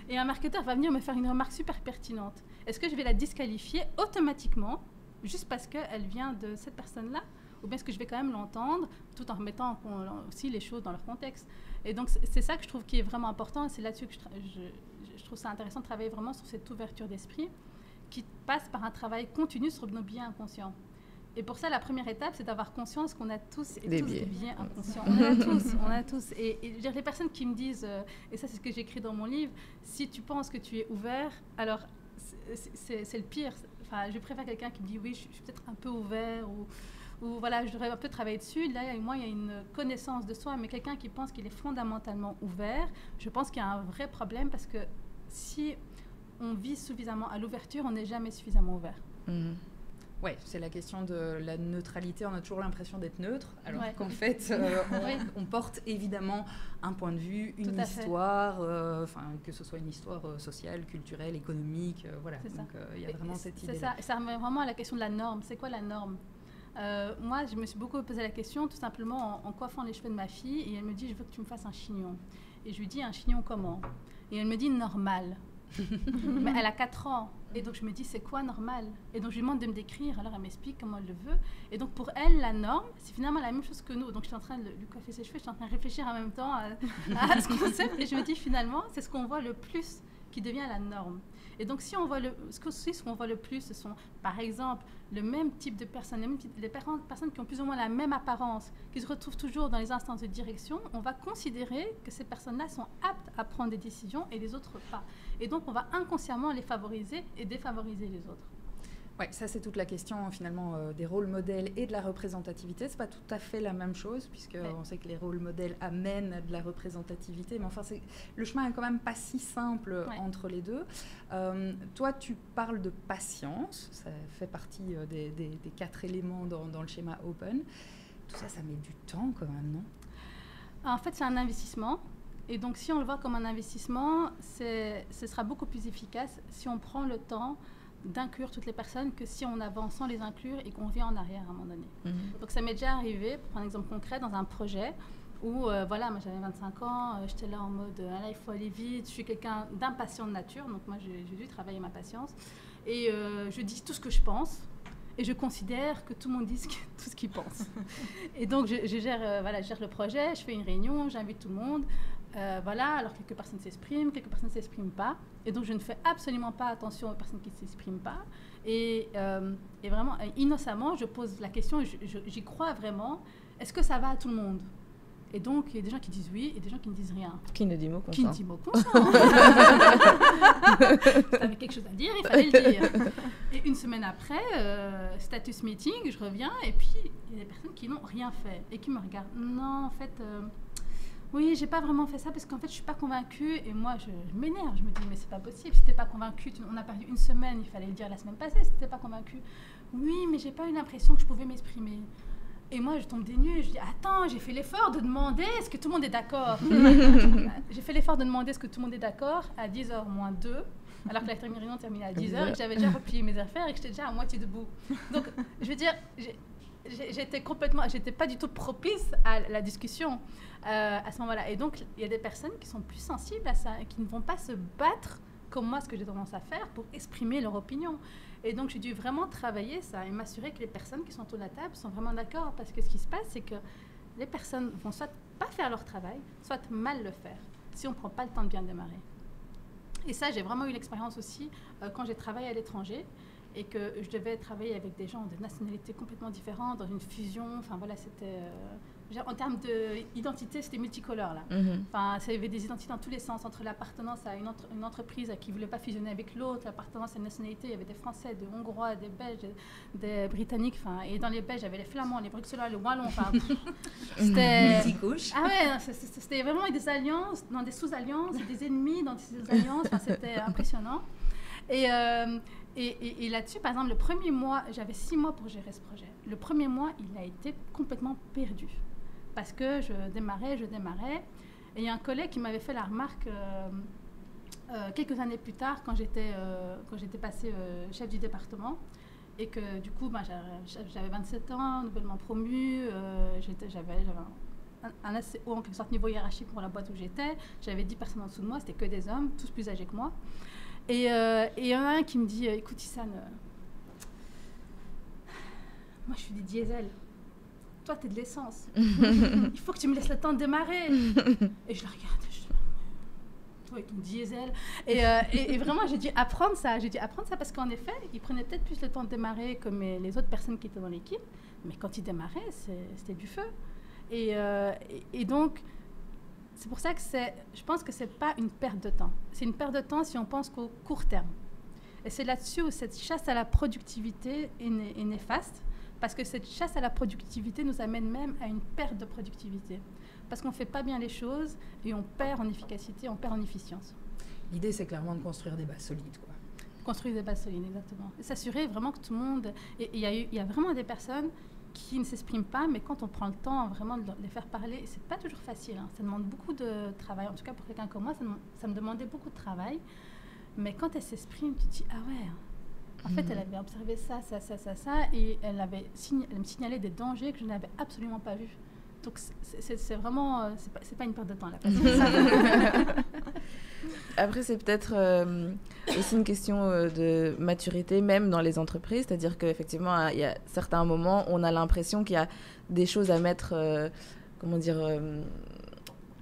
et un marketeur va venir me faire une remarque super pertinente. Est-ce que je vais la disqualifier automatiquement, juste parce qu'elle vient de cette personne-là? Ou bien est-ce que je vais quand même l'entendre tout en remettant aussi les choses dans leur contexte. Et donc, c'est ça que je trouve qui est vraiment important. Et c'est là-dessus que je trouve ça intéressant de travailler vraiment sur cette ouverture d'esprit qui passe par un travail continu sur nos biais inconscients. Et pour ça, la première étape, c'est d'avoir conscience qu'on a tous et Des tous biais. des biais inconscients. On a tous. Et dire, les personnes qui me disent, et ça c'est ce que j'écris dans mon livre, si tu penses que tu es ouvert, alors c'est le pire. Enfin, je préfère quelqu'un qui me dit, oui, je suis peut-être un peu ouvert, ou voilà, je devrais un peu travailler dessus. Là, moi, il y a une connaissance de soi, mais quelqu'un qui pense qu'il est fondamentalement ouvert, je pense qu'il y a un vrai problème, parce que si on vit suffisamment à l'ouverture, on n'est jamais suffisamment ouvert. Ouais, c'est la question de la neutralité. On a toujours l'impression d'être neutre, alors Ouais. qu'en fait, on porte évidemment un point de vue, une Tout à fait. histoire, que ce soit une histoire sociale, culturelle, économique, voilà. C'est ça. Donc, il y a vraiment cette idée. C'est ça, et ça revient vraiment à la question de la norme. C'est quoi la norme? Moi, je me suis beaucoup posé la question, tout simplement en coiffant les cheveux de ma fille, et elle me dit, je veux que tu me fasses un chignon. Et je lui dis, un chignon comment? Et elle me dit, normal. Mais elle a 4 ans. Et donc je me dis, c'est quoi normal? Et donc je lui demande de me décrire, alors elle m'explique comment elle le veut. Et donc pour elle, la norme, c'est finalement la même chose que nous. Donc je suis en train de lui coiffer ses cheveux, je suis en train de réfléchir en même temps à ce concept. Et je me dis, finalement, c'est ce qu'on voit le plus qui devient la norme. Et donc si on voit ce qu'on voit le plus, ce sont par exemple le même type de personnes, les personnes qui ont plus ou moins la même apparence, qui se retrouvent toujours dans les instances de direction, on va considérer que ces personnes-là sont aptes à prendre des décisions et les autres pas. Et donc on va inconsciemment les favoriser et défavoriser les autres. Ouais, ça c'est toute la question finalement des rôles modèles et de la représentativité. C'est pas tout à fait la même chose, puisque on sait que les rôles modèles amènent à de la représentativité, mais enfin le chemin est quand même pas si simple entre les deux. Toi, tu parles de patience, ça fait partie des 4 éléments dans le schéma Open. Tout ça, ça met du temps quand même, non? En fait, c'est un investissement. Et donc, si on le voit comme un investissement, ce sera beaucoup plus efficace si on prend le temps d'inclure toutes les personnes que si on avance sans les inclure et qu'on vient en arrière à un moment donné. Donc ça m'est déjà arrivé, pour prendre un exemple concret, dans un projet où, moi j'avais 25 ans, j'étais là en mode, là il faut aller vite, je suis quelqu'un d'impatient de nature, donc moi j'ai dû travailler ma patience, et je dis tout ce que je pense, et je considère que tout le monde dit tout ce qu'il pense. Et donc je gère le projet, je fais une réunion, j'invite tout le monde, alors quelques personnes s'expriment, quelques personnes ne s'expriment pas. Et donc je ne fais absolument pas attention aux personnes qui ne s'expriment pas. Et vraiment, innocemment, je pose la question, j'y crois vraiment, est-ce que ça va à tout le monde? Et donc, il y a des gens qui disent oui et des gens qui ne disent rien. Qui ne dit mot consent. Qui ne dit mot consent. Si tu avais quelque chose à dire, il fallait le dire. Et une semaine après, status meeting, je reviens et puis il y a des personnes qui n'ont rien fait et qui me regardent. Non, en fait, oui, j'ai pas vraiment fait ça parce qu'en fait, je suis pas convaincue. Et moi, je m'énerve. Je me dis, mais c'est pas possible. Si t'es pas convaincue, on a perdu une semaine, il fallait le dire la semaine passée si t'es pas convaincue. Oui, mais j'ai pas eu l'impression que je pouvais m'exprimer. Et moi, je tombe des nues, je dis, attends, j'ai fait l'effort de demander est-ce que tout le monde est d'accord. J'ai fait l'effort de demander est-ce que tout le monde est d'accord à 10h moins 2, alors que la réunion terminait à 10h et que j'avais déjà replié mes affaires et que j'étais déjà à moitié debout. Donc, je veux dire, j'étais pas du tout propice à la discussion à ce moment-là. Et donc, il y a des personnes qui sont plus sensibles à ça et qui ne vont pas se battre comme moi, ce que j'ai tendance à faire, pour exprimer leur opinion. Et donc, j'ai dû vraiment travailler ça et m'assurer que les personnes qui sont autour de la table sont vraiment d'accord. Parce que ce qui se passe, c'est que les personnes vont soit pas faire leur travail, soit mal le faire, si on ne prend pas le temps de bien démarrer. Et ça, j'ai vraiment eu l'expérience aussi quand j'ai travaillé à l'étranger et que je devais travailler avec des gens de nationalités complètement différentes, dans une fusion. Enfin, voilà, c'était... en termes d'identité, c'était multicolore, là. Enfin, ça y avait des identités dans tous les sens, entre l'appartenance à une entreprise qui ne voulait pas fusionner avec l'autre, l'appartenance à une nationalité. Il y avait des Français, des Hongrois, des Belges, des Britanniques. Enfin, et dans les Belges, il y avait les Flamands, les Bruxellois, les Wallons. Enfin, c'était... Multicouche. Ah ouais, c'était vraiment des alliances, dans des sous-alliances, des ennemis dans ces alliances. Enfin, c'était impressionnant. Et là-dessus, par exemple, le premier mois, j'avais 6 mois pour gérer ce projet. Le premier mois, il a été complètement perdu. Parce que je démarrais. Et il y a un collègue qui m'avait fait la remarque quelques années plus tard, quand j'étais passée chef du département. Et que du coup, j'avais 27 ans, nouvellement promue. J'avais un assez haut, en quelque sorte, niveau hiérarchique pour la boîte où j'étais. J'avais 10 personnes en dessous de moi, c'était que des hommes, tous plus âgés que moi. Et il y en a un qui me dit, écoute Issane, moi je suis des diesels. Toi, t'es de l'essence. Il faut que tu me laisses le temps de démarrer. Et je la regarde. toi et ton diesel. Et vraiment, j'ai dû apprendre ça. J'ai dû apprendre ça parce qu'en effet, ils prenaient peut-être plus le temps de démarrer que les autres personnes qui étaient dans l'équipe. Mais quand ils démarraient, c'était du feu. Et donc, c'est pour ça que je pense que ce n'est pas une perte de temps. C'est une perte de temps si on pense qu'au court terme. Et c'est là-dessus où cette chasse à la productivité est néfaste, parce que cette chasse à la productivité nous amène même à une perte de productivité. Parce qu'on ne fait pas bien les choses et on perd en efficacité, on perd en efficience. L'idée, c'est clairement de construire des bases solides, quoi. Construire des bases solides, exactement. Et s'assurer vraiment que tout le monde... Et il y a vraiment des personnes qui ne s'expriment pas, mais quand on prend le temps vraiment de les faire parler, c'est pas toujours facile. Hein. Ça demande beaucoup de travail. En tout cas, pour quelqu'un comme moi, ça me demandait beaucoup de travail. Mais quand elle s'exprime, tu te dis, ah ouais, en fait, elle avait observé ça, et elle me signalait des dangers que je n'avais absolument pas vus. Donc, c'est vraiment, c'est pas une perte de temps, là. Après, c'est peut-être aussi une question de maturité, même dans les entreprises. C'est-à-dire qu'effectivement, il y a certains moments où on a l'impression qu'il y a des choses à mettre,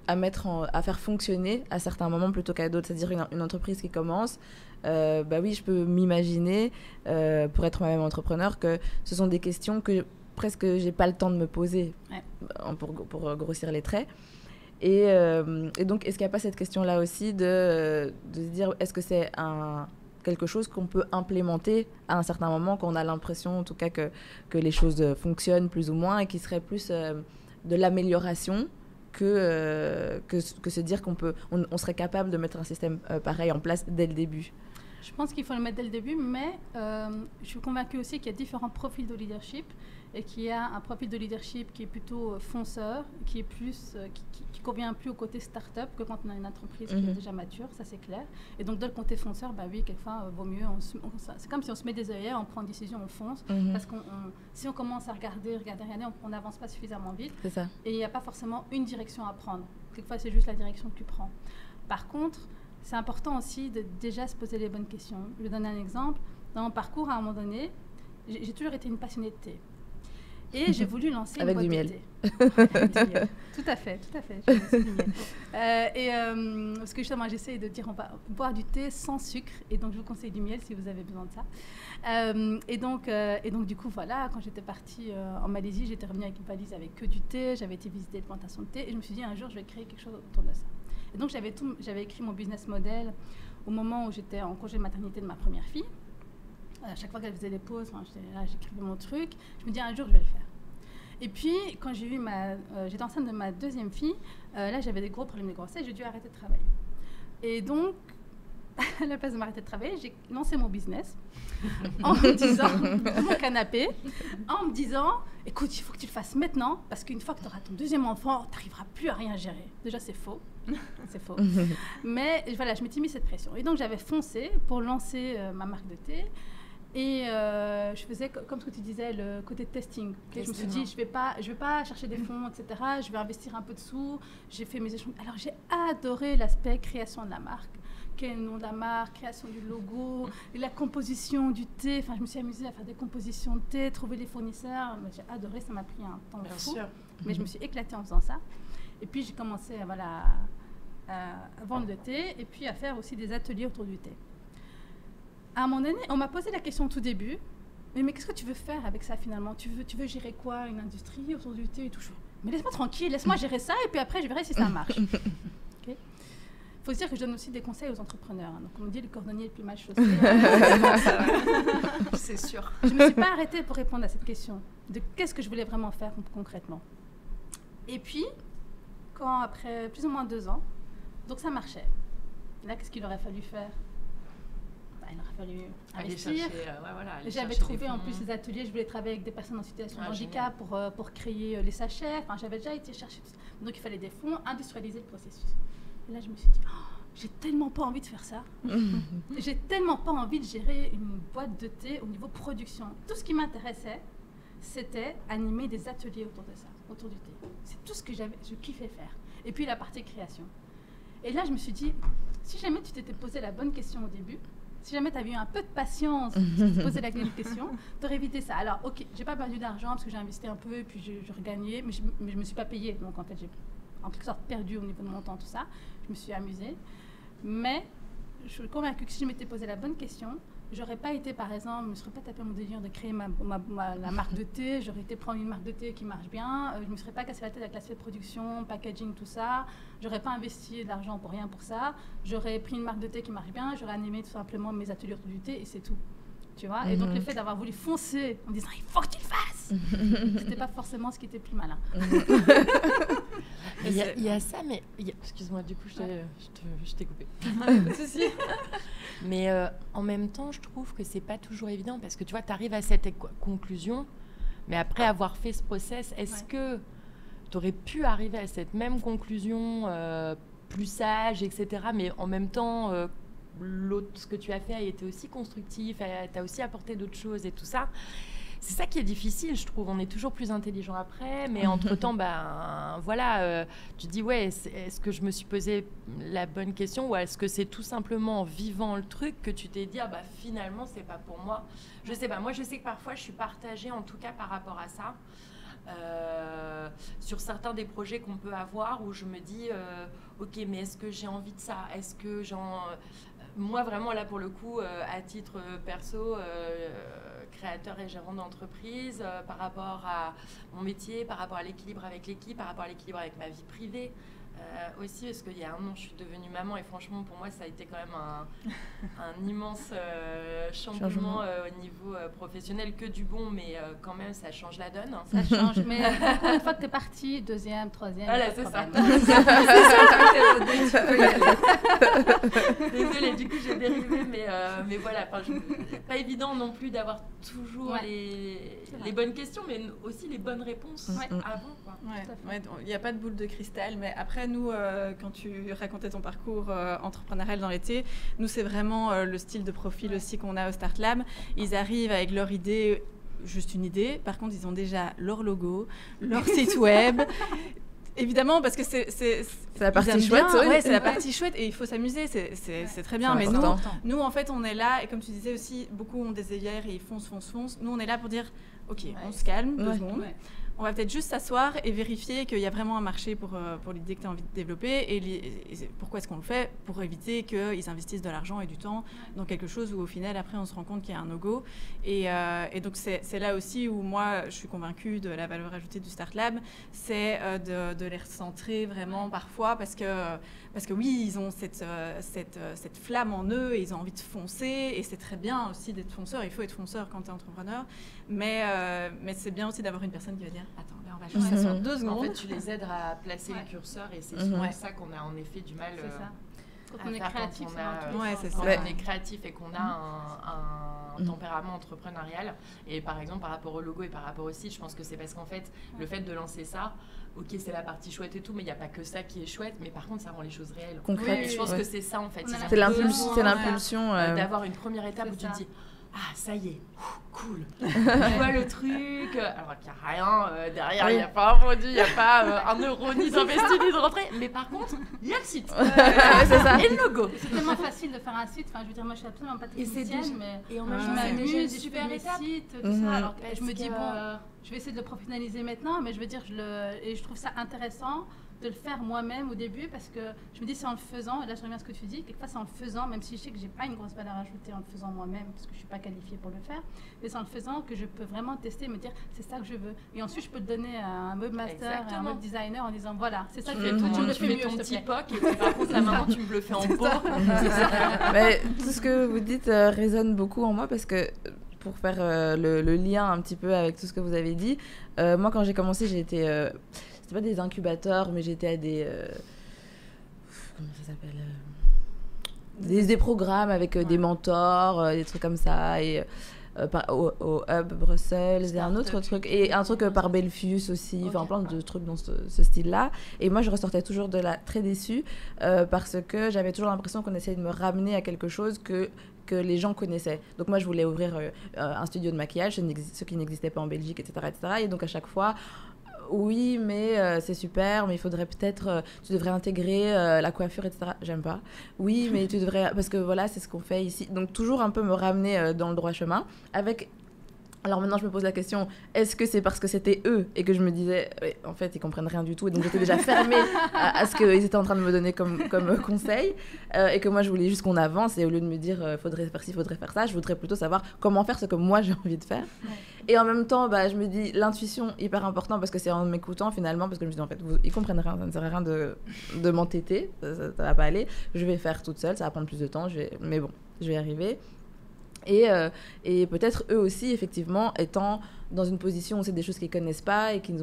à faire fonctionner à certains moments plutôt qu'à d'autres. C'est-à-dire une entreprise qui commence, oui, je peux m'imaginer, pour être moi-même entrepreneur, que ce sont des questions que presque j'ai pas le temps de me poser, pour grossir les traits. Et donc, est-ce qu'il n'y a pas cette question-là aussi de se dire, est-ce que c'est quelque chose qu'on peut implémenter à un certain moment, qu'on a l'impression, en tout cas, que les choses fonctionnent plus ou moins, et qui serait plus de l'amélioration que se dire on serait capable de mettre un système pareil en place dès le début? Je pense qu'il faut le mettre dès le début, mais je suis convaincue aussi qu'il y a différents profils de leadership, et qu'il y a un profil de leadership qui est plutôt fonceur, qui est plus, qui convient plus au côté start-up que quand on a une entreprise qui est déjà mature, ça c'est clair. Et donc, dans le côté fonceur, oui, quelquefois, vaut mieux, c'est comme si on se met des œillères, on prend une décision, on fonce, parce que si on commence à regarder, on n'avance pas suffisamment vite. C'est ça. Et il n'y a pas forcément une direction à prendre. Quelquefois, c'est juste la direction que tu prends. Par contre, c'est important aussi de déjà se poser les bonnes questions. Je vais donner un exemple. Dans mon parcours, à un moment donné, j'ai toujours été une passionnée de thé. Et j'ai voulu lancer avec une boîte du de miel. thé. Avec du miel. Tout à fait. Je lancé du miel. Parce que justement, j'essaie de dire, on va boire du thé sans sucre. Et donc, je vous conseille du miel si vous avez besoin de ça. Et donc, du coup, voilà, quand j'étais partie en Malaisie, j'étais revenue avec une valise avec que du thé. J'avais été visiter des plantations de thé. Et je me suis dit, un jour, je vais créer quelque chose autour de ça. Et donc, j'avais écrit mon business model au moment où j'étais en congé de maternité de ma première fille. À chaque fois qu'elle faisait des pauses, j'étais là, j'écrivais mon truc. Je me dis, un jour, je vais le faire. Et puis, quand j'étais enceinte de ma deuxième fille, là, j'avais des gros problèmes de grossesse, j'ai dû arrêter de travailler. Et donc, à la place de m'arrêter de travailler, j'ai lancé mon business en me disant, dans mon canapé, en me disant, écoute, il faut que tu le fasses maintenant, parce qu'une fois que tu auras ton deuxième enfant, tu n'arriveras plus à rien gérer. Déjà, c'est faux. C'est faux. Mais voilà, je m'étais mis cette pression. Et donc, j'avais foncé pour lancer ma marque de thé. Et je faisais, comme ce que tu disais, le côté testing. Okay, je me suis dit, je vais pas chercher des fonds, etc. Je vais investir un peu de sous. J'ai fait mes échanges. Alors, j'ai adoré l'aspect création de la marque. Quel est le nom de la marque, création du logo, la composition du thé. Enfin, je me suis amusée à faire des compositions de thé, trouver les fournisseurs. J'ai adoré, ça m'a pris un temps fou. Mais je me suis éclatée en faisant ça. Et puis, j'ai commencé à vendre le thé et puis à faire aussi des ateliers autour du thé. À un moment donné, on m'a posé la question au tout début, mais qu'est-ce que tu veux faire avec ça finalement? Tu veux gérer quoi? Une industrie autour du thé et tout? Mais laisse-moi tranquille, laisse-moi gérer ça et puis après je verrai si ça marche. Okay. Faut se dire que je donne aussi des conseils aux entrepreneurs. Hein. Donc on me dit le cordonnier le plus mal chaussé. C'est sûr. Je ne me suis pas arrêtée pour répondre à cette question de qu'est-ce que je voulais vraiment faire concrètement. Et puis, après plus ou moins 2 ans, donc ça marchait. Là, qu'est-ce qu'il aurait fallu faire? Il aurait fallu investir. J'avais trouvé en plus ces ateliers, je voulais travailler avec des personnes en situation de handicap pour créer les sachets. Enfin, j'avais déjà été chercher tout ça. Donc il fallait des fonds, industrialiser le processus. Et là, je me suis dit, j'ai tellement pas envie de faire ça. J'ai tellement pas envie de gérer une boîte de thé au niveau production. Tout ce qui m'intéressait, c'était animer des ateliers autour de ça, autour du thé. C'est tout ce que je kiffais faire. Et puis la partie création. Et là, je me suis dit, si jamais tu t'étais posé la bonne question au début, si jamais tu avais eu un peu de patience pour te poser la question, tu aurais évité ça. Alors, ok, j'ai pas perdu d'argent parce que j'ai investi un peu et puis je regagnais, mais je me suis pas payée. Donc, en fait, j'ai en quelque sorte perdu au niveau de mon temps, tout ça. Je me suis amusée. Mais je suis convaincue que si je m'étais posé la bonne question, j'aurais pas été, par exemple, je ne me serais pas tapé mon délire de créer la marque de thé. J'aurais été prendre une marque de thé qui marche bien. Je ne me serais pas cassé la tête avec l'aspect production, packaging, tout ça. J'aurais pas investi de l'argent pour rien pour ça. J'aurais pris une marque de thé qui marche bien. J'aurais animé tout simplement mes ateliers autour du thé et c'est tout. Tu vois. Et donc le fait d'avoir voulu foncer en disant il faut que tu le fasses, c'était pas forcément ce qui était plus malin. Il y a ça, mais excuse-moi, du coup je t'ai coupé. Mais en même temps, je trouve que c'est pas toujours évident parce que tu vois, tu arrives à cette conclusion, mais après avoir fait ce process, est-ce que tu aurais pu arriver à cette même conclusion plus sage, etc. Mais en même temps, ce que tu as fait a été aussi constructif, tu as aussi apporté d'autres choses et tout ça. C'est ça qui est difficile, je trouve. On est toujours plus intelligent après, mais entre-temps, tu dis, ouais, est-ce que je me suis posé la bonne question ou est-ce que c'est tout simplement en vivant le truc que tu t'es dit, finalement, c'est pas pour moi. Je sais pas. Moi, je sais que parfois, je suis partagée, en tout cas, par rapport à ça. Sur certains des projets qu'on peut avoir où je me dis, ok, mais est-ce que j'ai envie de ça ? Est-ce que moi, vraiment, là, pour le coup, à titre perso, créateur et gérant d'entreprise, par rapport à mon métier, par rapport à l'équilibre avec l'équipe, par rapport à l'équilibre avec ma vie privée, aussi, parce qu'il y a un an, je suis devenue maman et franchement, pour moi, ça a été quand même un immense changement au niveau professionnel, que du bon, mais quand même, ça change la donne. Ça change, mais une fois que tu es partie, deuxième, troisième... Voilà, c'est ça. Désolée, du coup, j'ai dérivé, mais voilà, pas évident non plus d'avoir toujours les bonnes questions, mais aussi les bonnes réponses avant. Il n'y a pas de boule de cristal, mais après, nous, quand tu racontais ton parcours entrepreneurial dans l'été, nous, c'est vraiment le style de profil aussi qu'on a au Start Lab. Ils arrivent avec leur idée, juste une idée. Par contre, ils ont déjà leur logo, leur site web. Évidemment, parce que c'est la partie chouette. C'est la partie chouette et il faut s'amuser, c'est très bien. Mais nous, en fait, on est là, et comme tu disais aussi, beaucoup ont des œillères et ils foncent. Nous, on est là pour dire, ok, on se calme 2 secondes. On va peut-être juste s'asseoir et vérifier qu'il y a vraiment un marché pour l'idée que tu as envie de développer et pourquoi est-ce qu'on le fait ? Pour éviter qu'ils investissent de l'argent et du temps dans quelque chose où au final après on se rend compte qu'il y a un no-go et donc c'est là aussi où moi je suis convaincue de la valeur ajoutée du Start Lab, c'est de les recentrer vraiment parfois parce que oui, ils ont cette flamme en eux et ils ont envie de foncer et c'est très bien aussi d'être fonceur, il faut être fonceur quand tu es entrepreneur, mais c'est bien aussi d'avoir une personne qui va dire attends, là on va juste s'asseoir 2 secondes. En fait, tu les aides à placer le curseur et c'est souvent ça qu'on a en effet du mal quand on est créatif. Quand on est créatif et qu'on a un tempérament entrepreneurial. Et par exemple, par rapport au logo et par rapport au site, je pense que c'est parce qu'en fait, le fait de lancer ça, ok, c'est la partie chouette et tout, mais il n'y a pas que ça qui est chouette, mais par contre, ça rend les choses réelles. Concrètes. Et je pense que c'est ça, en fait. C'est l'impulsion. D'avoir une première étape où tu te dis, ah, ça y est, cool. Tu vois le truc, alors qu'il n'y a rien derrière, il n'y a pas un produit, il n'y a pas un euro ni d'investi ni de rentrée, mais par contre, il y a le site. C'est ça. Et le logo. C'est tellement facile de faire un site, enfin, je veux dire, moi je suis absolument pas technicienne, mais et en je m'amuse, je fais mes sites, tout ça, alors que je me dis, je vais essayer de le professionnaliser maintenant, mais je veux dire, et je trouve ça intéressant de le faire moi-même au début parce que je me dis c'est en le faisant, et là je reviens à ce que tu dis, quelquefois c'est en le faisant, même si je sais que j'ai pas une grosse valeur ajoutée en le faisant moi-même parce que je suis pas qualifiée pour le faire, mais c'est en le faisant que je peux vraiment tester et me dire c'est ça que je veux, et ensuite je peux le donner à un web master, à un web designer en disant voilà c'est ça que je veux, tu me fais ton petit POC et puis par contre là maintenant tu me le fais en pot. Mais tout ce que vous dites résonne beaucoup en moi parce que pour faire le lien un petit peu avec tout ce que vous avez dit, moi quand j'ai commencé j'ai été c'était pas des incubateurs, mais j'étais à des... comment ça s'appelle des programmes avec des mentors, des trucs comme ça, et au Hub Bruxelles, et un autre truc, et un truc par Belfius aussi, enfin plein de trucs dans ce style-là. Et moi, je ressortais toujours de là très déçue, parce que j'avais toujours l'impression qu'on essayait de me ramener à quelque chose que les gens connaissaient. Donc moi, je voulais ouvrir un studio de maquillage, ce qui n'existait pas en Belgique, etc., etc. Et donc à chaque fois... Oui, mais c'est super, mais il faudrait peut-être, tu devrais intégrer la coiffure, etc. J'aime pas. Oui, mais tu devrais, parce que voilà, c'est ce qu'on fait ici. Donc toujours un peu me ramener dans le droit chemin, avec Alors maintenant, je me pose la question, est-ce que c'est parce que c'était eux et que je me disais, en fait, ils comprennent rien du tout, et donc j'étais déjà fermée à ce qu'ils étaient en train de me donner comme conseil, et que moi, je voulais juste qu'on avance, et au lieu de me dire, faudrait faire ci, faudrait faire ça, je voudrais plutôt savoir comment faire ce que moi, j'ai envie de faire. Ouais. Et en même temps, je me dis, l'intuition, hyper important, parce que c'est en m'écoutant, finalement, parce que je me dis, en fait, ils comprennent rien, ça ne sert à rien de m'entêter, ça va pas aller, je vais faire toute seule, ça va prendre plus de temps, mais bon, je vais y arriver. Et peut-être eux aussi, effectivement, étant dans une position où c'est des choses qu'ils ne connaissent pas et qui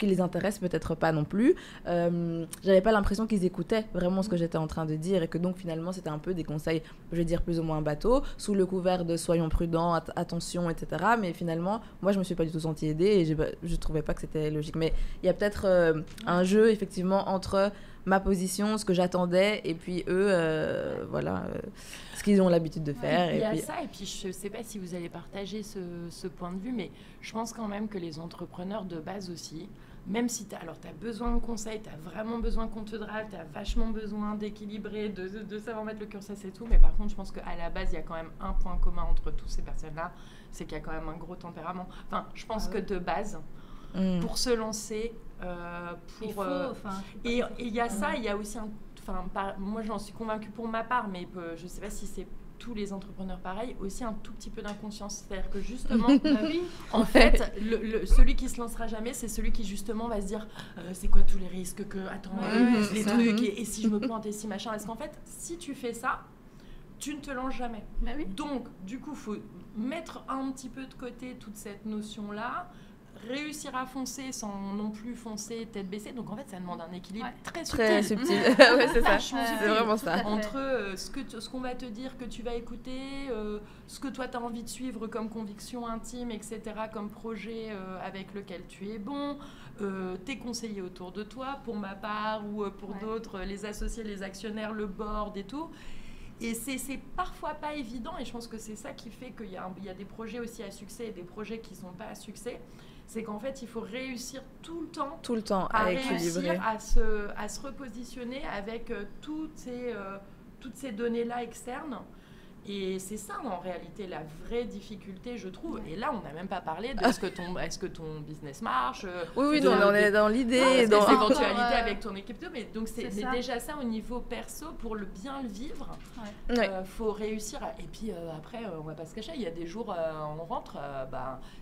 les intéressent peut-être pas non plus, j'avais pas l'impression qu'ils écoutaient vraiment ce que j'étais en train de dire, et que donc finalement c'était un peu des conseils, je vais dire plus ou moins bateaux, sous le couvert de soyons prudents, attention, etc. Mais finalement, moi je me suis pas du tout sentie aidée, et je trouvais pas que c'était logique. Mais il y a peut-être un jeu effectivement entre ma position, ce que j'attendais, et puis eux, ce qu'ils ont l'habitude de faire. Il y a ça, et puis je ne sais pas si vous allez partager ce point de vue, mais je pense quand même que les entrepreneurs de base aussi, même si tu as besoin de conseils, tu as vraiment besoin qu'on te drive, tu as vachement besoin d'équilibrer, de savoir mettre le cursus et tout, mais par contre, je pense qu'à la base, il y a quand même un point commun entre toutes ces personnes-là, c'est qu'il y a quand même un gros tempérament. Enfin, je pense que de base, pour se lancer, et il y a ça, il y a aussi moi j'en suis convaincue pour ma part, mais je ne sais pas si c'est tous les entrepreneurs pareil, aussi un tout petit peu d'inconscience, c'est-à-dire que justement en fait celui qui se lancera jamais, c'est celui qui justement va se dire c'est quoi tous les risques que les trucs, et si je me plante, et si machin, parce qu'en fait si tu fais ça, tu ne te lances jamais. Donc du coup faut mettre un petit peu de côté toute cette notion là, réussir à foncer sans non plus foncer tête baissée. Donc en fait ça demande un équilibre très subtil. Ouais, c'est ça, c'est vraiment ça. Entre ce qu'on va te dire que tu vas écouter, ce que toi tu as envie de suivre comme conviction intime, etc., comme projet avec lequel tu es bon, tes conseillers autour de toi, pour ma part, ou pour d'autres, les associés, les actionnaires, le board et tout. Et c'est parfois pas évident, et je pense que c'est ça qui fait qu'il y a des projets aussi à succès et des projets qui sont pas à succès. C'est qu'en fait, il faut réussir tout le temps à équilibrer, à se repositionner avec toutes ces données-là externes. Et c'est ça, en réalité, la vraie difficulté, je trouve. Et là, on n'a même pas parlé de est-ce que ton business marche. Oui, on est dans l'idée. Dans l'éventualité avec ton équipe. Mais donc, c'est déjà ça au niveau perso, pour bien le vivre. Faut réussir. Et puis après, on va pas se cacher, il y a des jours, on rentre,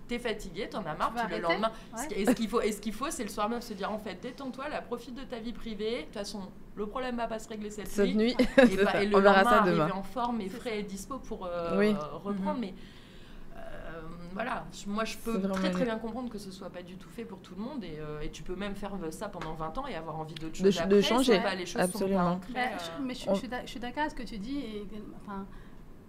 t'es fatigué, t'en as marre, puis le lendemain. Et ce qu'il faut, c'est le soir même se dire, en fait, détends-toi, profite de ta vie privée. De toute façon, le problème va pas se régler cette nuit. Et le lendemain, arriver en forme et frais et dispo pour reprendre. Mais voilà, moi je peux très bien comprendre que ce soit pas du tout fait pour tout le monde, et tu peux même faire ça pendant 20 ans et avoir envie d'autre chose après, de changer. Les choses absolument. Sont pas ancrées, mais je suis d'accord avec ce que tu dis, et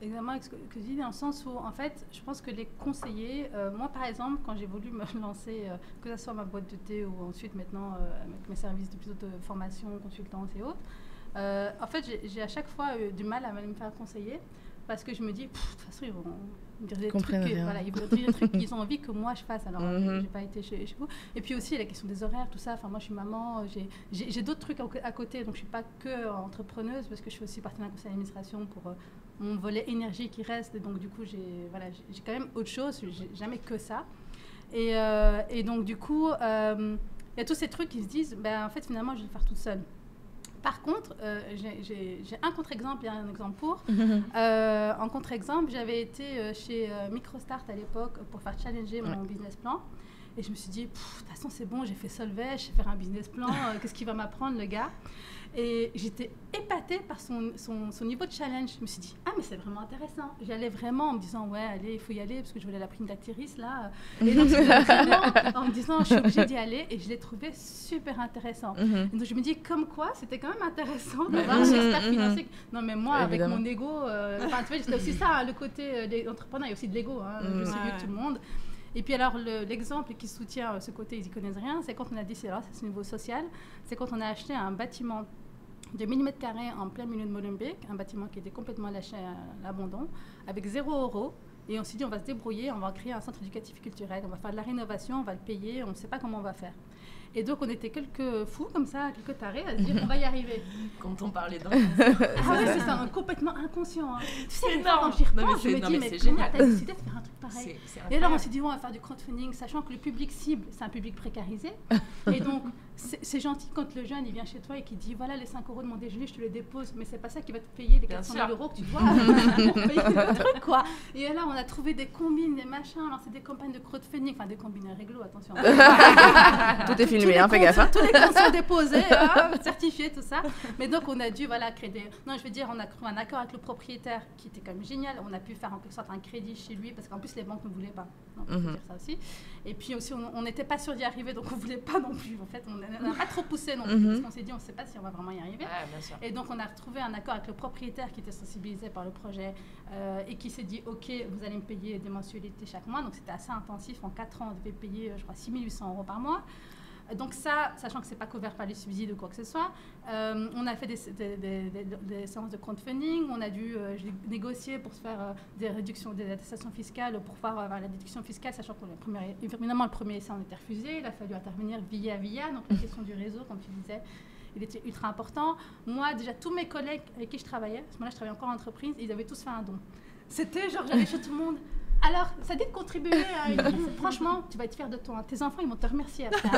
exactement avec ce que tu dis, dans le sens où en fait je pense que les conseillers, moi par exemple quand j'ai voulu me lancer, que ce soit ma boîte de thé ou ensuite maintenant avec mes services de plutôt de formation, consultance et autres, en fait j'ai à chaque fois du mal à me faire conseiller, parce que je me dis, de toute façon, ils vont me dire des trucs, ils vont dire des trucs qu'ils ont envie que moi je fasse. Alors, j'ai pas été chez vous. Et puis aussi, la question des horaires, tout ça. Enfin, moi, je suis maman, j'ai d'autres trucs à côté, donc je suis pas que entrepreneuse, parce que je suis aussi partie d'un conseil d'administration pour mon volet énergie qui reste. Et donc, du coup, j'ai quand même autre chose. J'ai jamais que ça. Et donc, du coup, il y a tous ces trucs qui se disent, en fait, finalement, je vais le faire toute seule. Par contre, j'ai un contre-exemple et un exemple pour. En contre-exemple, j'avais été chez Microstart à l'époque pour faire challenger mon business plan. Et je me suis dit, de toute façon, c'est bon, j'ai fait Solvay, je sais faire un business plan, qu'est-ce qu'il va m'apprendre, le gars? Et j'étais épatée par son niveau de challenge. Je me suis dit, mais c'est vraiment intéressant. J'y allais vraiment en me disant, ouais, allez, il faut y aller, parce que je voulais la prime d'actrice, là. Et donc, vraiment en me disant, je suis obligée d'y aller. Et je l'ai trouvé super intéressant. Et donc, je me dis, comme quoi, c'était quand même intéressant d'avoir un expert financier. Non, mais moi, avec mon ego, tu vois, c'était aussi ça, le côté des entrepreneurs, il y a aussi de l'ego. Je suis mieux que tout le monde. Et puis alors, l'exemple qui soutient ce côté, ils n'y connaissent rien, c'est quand on a dit, alors c'est ce niveau social, c'est quand on a acheté un bâtiment de 1000 m² en plein milieu de Molenbeek, un bâtiment qui était complètement lâché à l'abandon, avec 0 €. Et on s'est dit, on va se débrouiller, on va créer un centre éducatif et culturel, on va faire de la rénovation, on va le payer, on ne sait pas comment on va faire. Et donc, on était quelques fous comme ça, quelques tarés à se dire on va y arriver. Quand on parlait d'un... Ah ouais, c'est ça, complètement inconscient. Hein. Tu sais, quand j'y repense, je me dis, mais comment t'as décidé de faire un truc pareil? Et alors, on s'est dit, on va faire du crowdfunding, sachant que le public cible, c'est un public précarisé. Et donc, c'est gentil quand le jeune, il vient chez toi et qu'il dit, voilà, les 5 € de mon déjeuner, je te les dépose, mais c'est pas ça qui va te payer les 400 000 € que tu dois pour payer le truc, quoi. Et là, on a trouvé des combines, des machins, lancé des campagnes de crowdfunding, enfin, des combines réglo, attention. Tout est filmé, hein, fais gaffe. Tous les comptes sont déposés, certifiés, tout ça. Mais donc, on a dû créer des... Non, je veux dire, on a trouvé un accord avec le propriétaire qui était quand même génial. On a pu faire en quelque sorte un crédit chez lui parce qu'en plus, les banques ne voulaient pas. Donc, il faut dire ça aussi. Et puis aussi, on n'était pas sûr d'y arriver, donc on ne voulait pas non plus. En fait, on n'a pas trop poussé non plus parce qu'on s'est dit, on ne sait pas si on va vraiment y arriver. Ah, bien sûr. Et donc, on a retrouvé un accord avec le propriétaire qui était sensibilisé par le projet et qui s'est dit, OK, vous allez me payer des mensualités chaque mois. Donc, c'était assez intensif. En 4 ans, on devait payer, je crois, 6 800 € par mois. Donc ça, sachant que ce n'est pas couvert par les subsides ou quoi que ce soit, on a fait des séances de crowdfunding, on a dû négocier pour se faire des réductions des attestations fiscales pour pouvoir avoir la déduction fiscale, sachant que évidemment le premier essai on était refusé, il a fallu intervenir via, donc la question du réseau, comme tu disais, il était ultra important. Moi, déjà, tous mes collègues avec qui je travaillais, à ce moment-là je travaillais encore en entreprise, ils avaient tous fait un don. C'était genre, j'allais chez tout le monde. Alors, ça dit de contribuer à une... Franchement, tu vas être fier de toi. Tes enfants, ils vont te remercier après.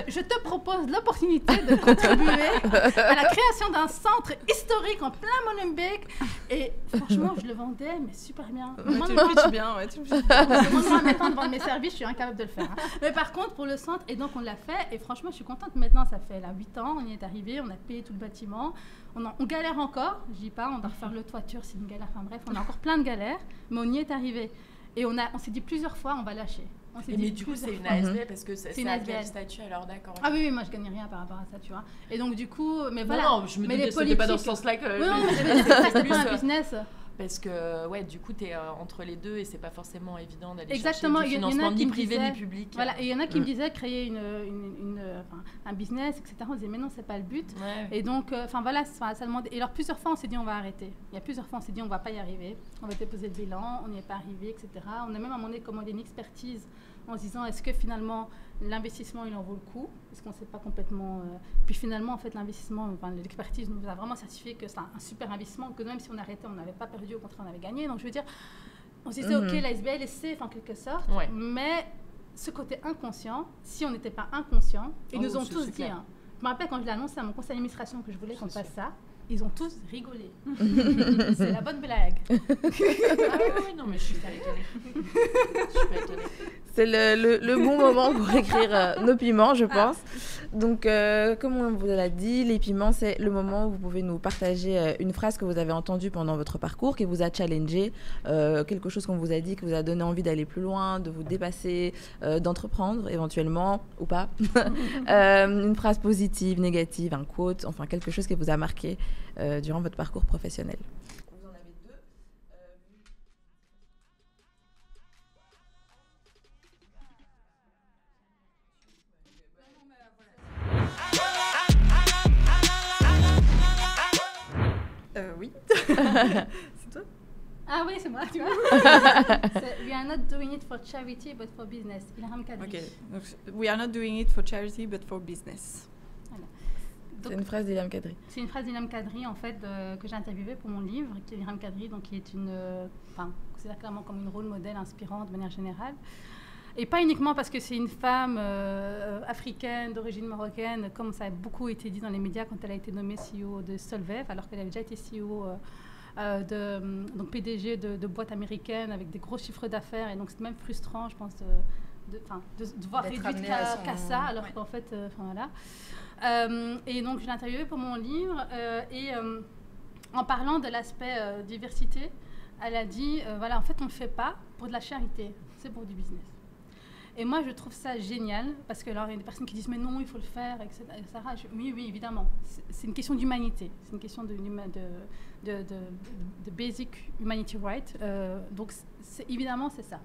Je te propose l'opportunité de contribuer à la création d'un centre historique en plein Molenbeek. Et franchement, je le vendais, mais super bien. Tu le pitches bien, ouais. Demande-moi maintenant de vendre mes services, je suis incapable de le faire. Hein. Mais par contre, pour le centre, et donc on l'a fait. Et franchement, je suis contente. Maintenant, ça fait là 8 ans, on y est arrivé, on a payé tout le bâtiment. On galère encore, je dis pas, on doit refaire le toiture, c'est une galère. Enfin bref, on a encore plein de galères, mais on y est arrivé. Et on s'est dit plusieurs fois, on va lâcher. Mais du coup, c'est une ASBL parce que c'est à quel statut alors, d'accord. Ah oui, moi je gagne rien par rapport à ça, tu vois. Et donc du coup, mais voilà. Non, je me disais que c'était pas dans ce sens-là que... c'est pas un business. Parce que, ouais, du coup, tu es entre les deux et c'est pas forcément évident d'aller exactement, chercher du financement ni privé disaient, ni public. Voilà, et il y en a qui me disaient créer un business, etc. On disait, mais non, c'est pas le but. Ouais. Et donc, voilà, ça demandait. Et alors, plusieurs fois, on s'est dit, on va arrêter. Il y a plusieurs fois, on s'est dit, on va pas y arriver. On va déposer le bilan, on n'y est pas arrivé, etc. On a même à un moment donné commandé une expertise en se disant, est-ce que finalement, l'investissement, il en vaut le coup? Parce qu'on ne sait pas complètement... Puis finalement, en fait, l'investissement, l'expertise nous a vraiment certifié que c'est un super investissement, que même si on arrêtait, on n'avait pas perdu, au contraire, on avait gagné. Donc, je veux dire, on se disait, OK, la SBL, c'est en quelque sorte, mais ce côté inconscient, si on n'était pas inconscient, ils nous ont tous dit... Hein, je me rappelle quand je l'ai annoncé à mon conseil d'administration que je voulais qu'on fasse ça, ils ont tous rigolé. C'est la bonne blague. Ah oui, non, mais je suis pas étonnée. C'est le bon moment pour écrire nos piments, je pense. Donc, comme on vous l'a dit, les piments, c'est le moment où vous pouvez nous partager une phrase que vous avez entendue pendant votre parcours, qui vous a challengé, quelque chose qu'on vous a dit, qui vous a donné envie d'aller plus loin, de vous dépasser, d'entreprendre éventuellement, ou pas. Une phrase positive, négative, un quote, enfin quelque chose qui vous a marqué durant votre parcours professionnel. Vous en avez deux. Oui. C'est toi? Ah oui, c'est moi, tu vois. We are not doing it for charity, but for business. Ilham Kadri. Okay. We are not doing it for charity, but for business. Voilà. C'est une phrase d'Ilham Kadri. C'est une phrase d'Ilham Kadri, en fait, que j'ai interviewée pour mon livre, qui est Ilham Kadri, donc qui est considérée clairement comme une rôle modèle inspirante de manière générale. Et pas uniquement parce que c'est une femme africaine, d'origine marocaine, comme ça a beaucoup été dit dans les médias quand elle a été nommée CEO de Solvay, alors qu'elle avait déjà été CEO donc PDG de boîtes américaines avec des gros chiffres d'affaires. Et donc c'est même frustrant, je pense, de voir réduite qu'à ça, alors qu'en fait, voilà. Et donc je l'ai interviewée pour mon livre et en parlant de l'aspect diversité, elle a dit, voilà, en fait on ne le fait pas pour de la charité, c'est pour du business. Et moi, je trouve ça génial, parce que alors, il y a des personnes qui disent « mais non, il faut le faire », etc. Oui, évidemment. C'est une question d'humanité. C'est une question de basic humanity right. Donc, évidemment, c'est ça.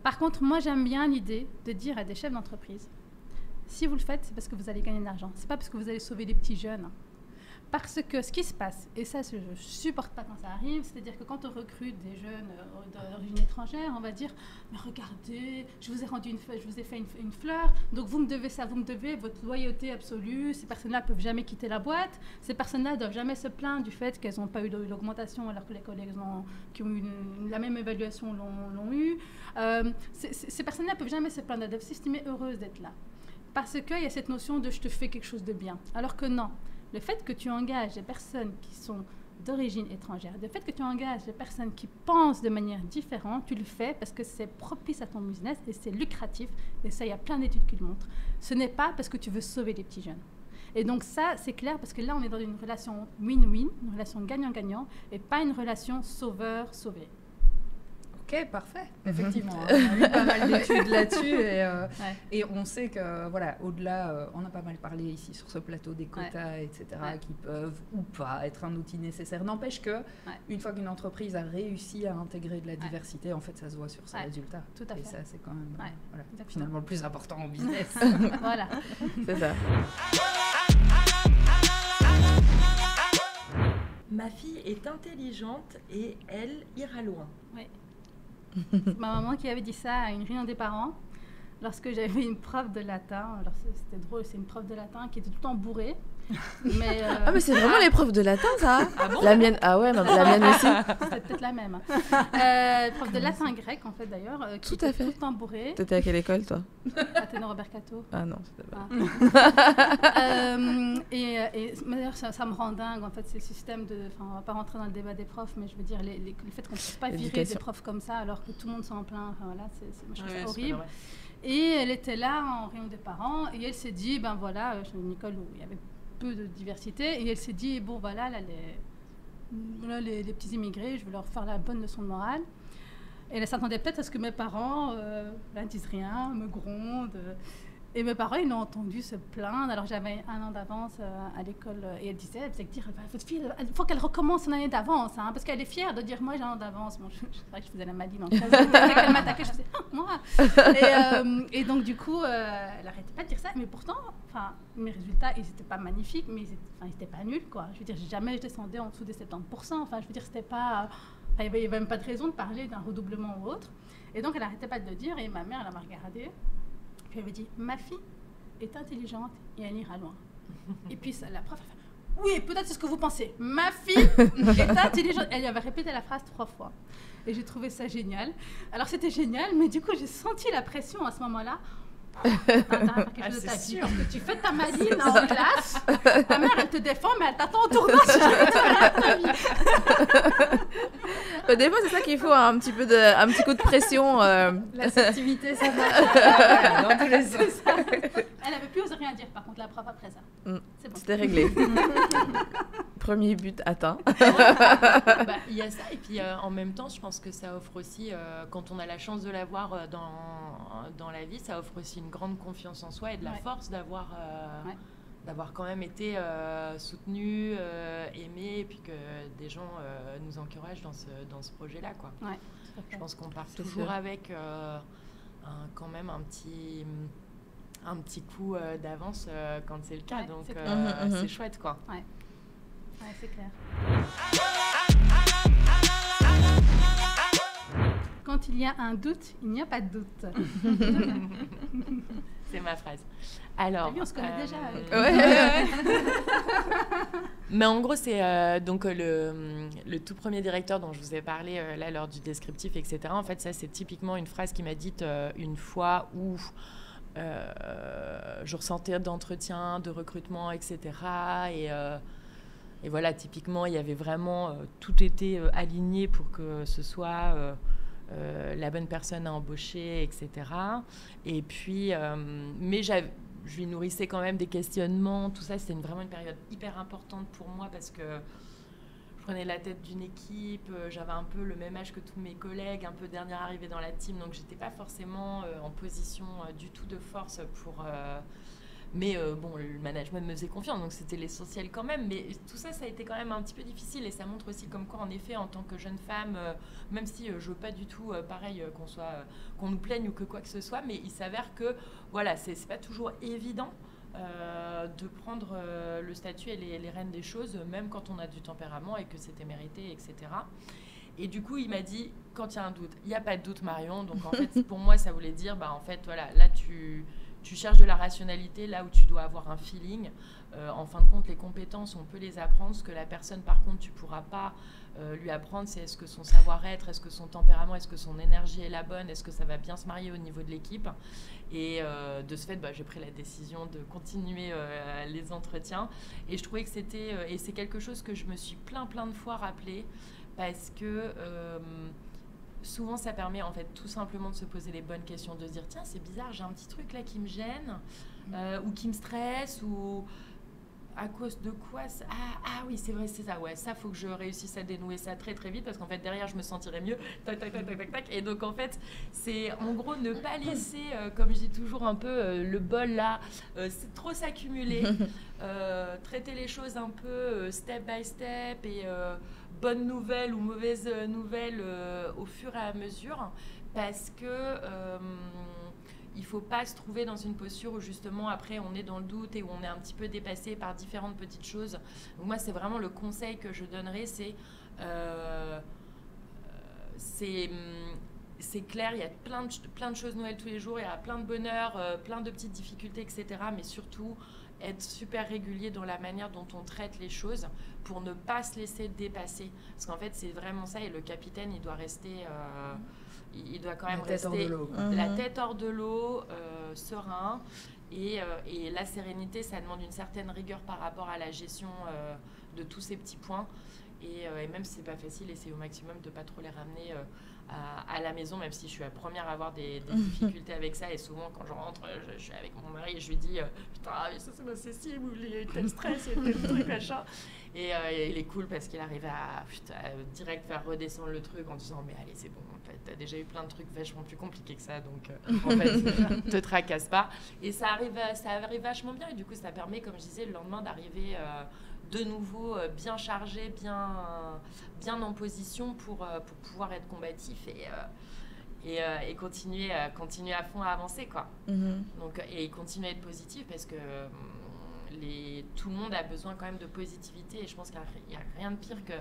Par contre, moi, j'aime bien l'idée de dire à des chefs d'entreprise, si vous le faites, c'est parce que vous allez gagner de l'argent. C'est pas parce que vous allez sauver des petits jeunes. Parce que ce qui se passe, et ça je ne supporte pas quand ça arrive, c'est-à-dire que quand on recrute des jeunes d'origine étrangère, on va dire « Mais regardez, je vous ai fait une fleur, donc vous me devez ça, vous me devez votre loyauté absolue, ces personnes-là ne peuvent jamais quitter la boîte, ces personnes-là ne doivent jamais se plaindre du fait qu'elles n'ont pas eu d'augmentation alors que les collègues qui ont eu la même évaluation l'ont eu. Ces personnes-là ne peuvent jamais se plaindre, elles doivent s'estimer heureuses d'être là. Parce qu'il y a cette notion de « je te fais quelque chose de bien ». Alors que non. Le fait que tu engages des personnes qui sont d'origine étrangère, le fait que tu engages des personnes qui pensent de manière différente, tu le fais parce que c'est propice à ton business et c'est lucratif. Et ça, il y a plein d'études qui le montrent. Ce n'est pas parce que tu veux sauver les petits jeunes. Et donc ça, c'est clair parce que là, on est dans une relation win-win, une relation gagnant-gagnant et pas une relation sauveur-sauvé. Ok, parfait. Effectivement, on a eu pas mal d'études là-dessus et on sait que, voilà, au-delà, on a pas mal parlé ici sur ce plateau des quotas, etc., qui peuvent ou pas être un outil nécessaire. N'empêche que, une fois qu'une entreprise a réussi à intégrer de la diversité, en fait, ça se voit sur ses résultats. Tout à fait. Et ça, c'est quand même finalement le plus important en business. Voilà. C'est ça. Ma fille est intelligente et elle ira loin. Oui. Ma maman qui avait dit ça à une réunion des parents lorsque j'avais une prof de latin. Alors c'était drôle, c'est une prof de latin qui était tout le temps bourrée. Mais Ah mais c'est vraiment les profs de latin ça. Ah bon? La mienne, ah ouais, la mienne aussi. C'était peut-être la même. Prof de latin grec en fait d'ailleurs, qui Tout à était fait. tout le temps bourrée. T'étais à quelle école toi? Athénée Robert Cato. Ah non, c'était pas. Et d'ailleurs ça me rend dingue en fait ces systèmes de, enfin on va pas rentrer dans le débat des profs, mais je veux dire le fait qu'on puisse pas virer des profs comme ça alors que tout le monde s'en plaint, enfin voilà, moi, je trouve ça horrible. Et elle était là en réunion des parents et elle s'est dit ben voilà, j'ai une école où il y avait peu de diversité et elle s'est dit bon voilà là les petits immigrés, je vais leur faire la bonne leçon de morale. Et elle s'attendait peut-être à ce que mes parents disent rien, me grondent. Et mes parents, ils l'ont entendu se plaindre. Alors j'avais 1 an d'avance à l'école et elle faisait dire votre fille, il faut qu'elle recommence une année d'avance, hein, parce qu'elle est fière de dire moi j'ai 1 an d'avance. Bon, c'est vrai que je faisais la maline en classe. Dès qu'elle m'attaquait, je faisais moi. Et donc du coup, elle n'arrêtait pas de dire ça. Mais pourtant, mes résultats, ils n'étaient pas magnifiques, mais ils n'étaient pas nuls, quoi. Je veux dire, jamais je descendais en dessous des 70%. Enfin, je veux dire, c'était pas. Il n'y avait même pas de raison de parler d'un redoublement ou autre. Et donc, elle n'arrêtait pas de le dire. Et ma mère, elle m'a regardée. Puis elle m'a dit, ma fille est intelligente et elle ira loin. Et puis la prof a fait, oui, peut-être c'est ce que vous pensez. Ma fille est intelligente. Elle avait répété la phrase 3 fois. Et j'ai trouvé ça génial. Alors c'était génial, mais du coup j'ai senti la pression à ce moment-là. T'as quelque chose de ta vie, parce que tu fais ta maline en classe, ta mère elle te défend mais elle t'attend au tournant si jamais tu vas ta vie. Des fois c'est ça qu'il faut, un petit coup de pression. L'assertivité, ça va dans tous les sens. Elle avait plus osé rien dire par contre la prof après ça. C'est bon. C'était réglé. Premier but atteint. Il y a ça et puis en même temps je pense que ça offre aussi, quand on a la chance de l'avoir dans la vie, ça offre aussi une grande confiance en soi et de la force d'avoir quand même été soutenu, aimé, et puis que des gens nous encouragent dans ce projet-là, quoi. Ouais, je pense qu'on part toujours avec quand même un petit coup d'avance quand c'est le cas, donc c'est chouette, quoi. Ouais, c'est clair. Quand il y a un doute, il n'y a pas de doute. C'est ma phrase. Alors, on se connaît déjà. Mais en gros, c'est donc le tout premier directeur dont je vous ai parlé là lors du descriptif, etc. En fait, ça, c'est typiquement une phrase qui m'a dite une fois où je ressentais d'entretien, de recrutement, etc. Et voilà, typiquement, il y avait vraiment tout été aligné pour que ce soit la bonne personne à embaucher, etc. Et puis, mais je lui nourrissais quand même des questionnements. Tout ça, c'était vraiment une période hyper importante pour moi parce que je prenais la tête d'une équipe, j'avais un peu le même âge que tous mes collègues, un peu dernière arrivée dans la team, donc j'étais pas forcément en position du tout de force pour... Mais bon, le management me faisait confiance, donc c'était l'essentiel quand même. Mais tout ça, ça a été quand même un petit peu difficile et ça montre aussi comme quoi, en effet, en tant que jeune femme, même si je veux pas du tout, pareil, qu'on nous plaigne ou que quoi que ce soit, mais il s'avère que, voilà, c'est pas toujours évident de prendre le statut et les rênes des choses, même quand on a du tempérament et que c'était mérité, etc. Et du coup, il m'a dit, quand il y a un doute, il n'y a pas de doute, Marion. Donc, en fait, pour moi, ça voulait dire, en fait, voilà, là, tu cherches de la rationalité, là où tu dois avoir un feeling. En fin de compte, les compétences, on peut les apprendre. Ce que la personne, par contre, tu ne pourras pas lui apprendre, c'est est-ce que son savoir-être, est-ce que son tempérament, est-ce que son énergie est la bonne, est-ce que ça va bien se marier au niveau de l'équipe. Et de ce fait, j'ai pris la décision de continuer les entretiens. Et je trouvais que c'était... et c'est quelque chose que je me suis plein de fois rappelé, parce que souvent, ça permet en fait tout simplement de se poser les bonnes questions, de se dire, tiens, c'est bizarre, j'ai un petit truc là qui me gêne, ou qui me stresse, ou... à cause de quoi ah oui, c'est vrai, c'est ça, ouais, ça, faut que je réussisse à dénouer ça très vite, parce qu'en fait, derrière, je me sentirais mieux, tac. Et donc, en fait, c'est en gros ne pas laisser, comme je dis toujours un peu, le bol là, c'est trop s'accumuler, traiter les choses un peu step by step, et bonne nouvelle ou mauvaise nouvelle au fur et à mesure, parce que... il ne faut pas se trouver dans une posture où justement après on est dans le doute et où on est un petit peu dépassé par différentes petites choses. Donc moi c'est vraiment le conseil que je donnerais, c'est clair, il y a plein de choses nouvelles tous les jours, il y a plein de bonheur, plein de petites difficultés, etc. Mais surtout être super régulier dans la manière dont on traite les choses pour ne pas se laisser dépasser. Parce qu'en fait c'est vraiment ça, et le capitaine il doit rester... il doit quand même rester la tête hors de l'eau, serein. Et la sérénité, ça demande une certaine rigueur par rapport à la gestion de tous ces petits points. Et même si c'est pas facile, essayer au maximum de pas trop les ramener à la maison, même si je suis la première à avoir des difficultés avec ça. Et souvent, quand je rentre, je suis avec mon mari et je lui dis putain, mais ça c'est pas Cécile, ou il y a eu tel stress, il y a tel truc, machin. Et il est cool parce qu'il arrive à direct faire redescendre le truc en disant mais allez, c'est bon, t'as déjà eu plein de trucs vachement plus compliqués que ça, donc en fait, te tracasse pas. Et ça arrive vachement bien, et du coup, ça permet, comme je disais, le lendemain d'arriver de nouveau bien chargé, bien en position pour pouvoir être combatif et continuer à fond à avancer, quoi. Donc, et continuer à être positif, parce que tout le monde a besoin quand même de positivité, et je pense qu'il n'y a rien de pire que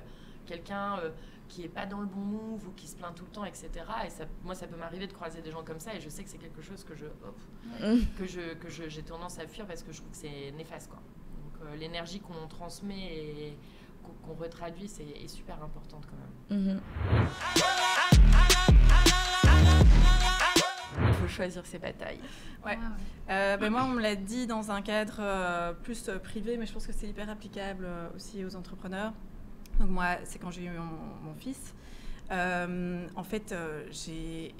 quelqu'un qui n'est pas dans le bon move ou qui se plaint tout le temps, etc. Et moi, ça peut m'arriver de croiser des gens comme ça, et je sais que c'est quelque chose que j'ai tendance à fuir, parce que je trouve que c'est néfaste, quoi. Donc l'énergie qu'on transmet et qu'on retraduit, est super importante quand même. Il faut choisir ses batailles. Ouais. Moi, on me l'a dit dans un cadre plus privé, mais je pense que c'est hyper applicable aussi aux entrepreneurs. Donc moi, c'est quand j'ai eu mon fils. En fait, j'ai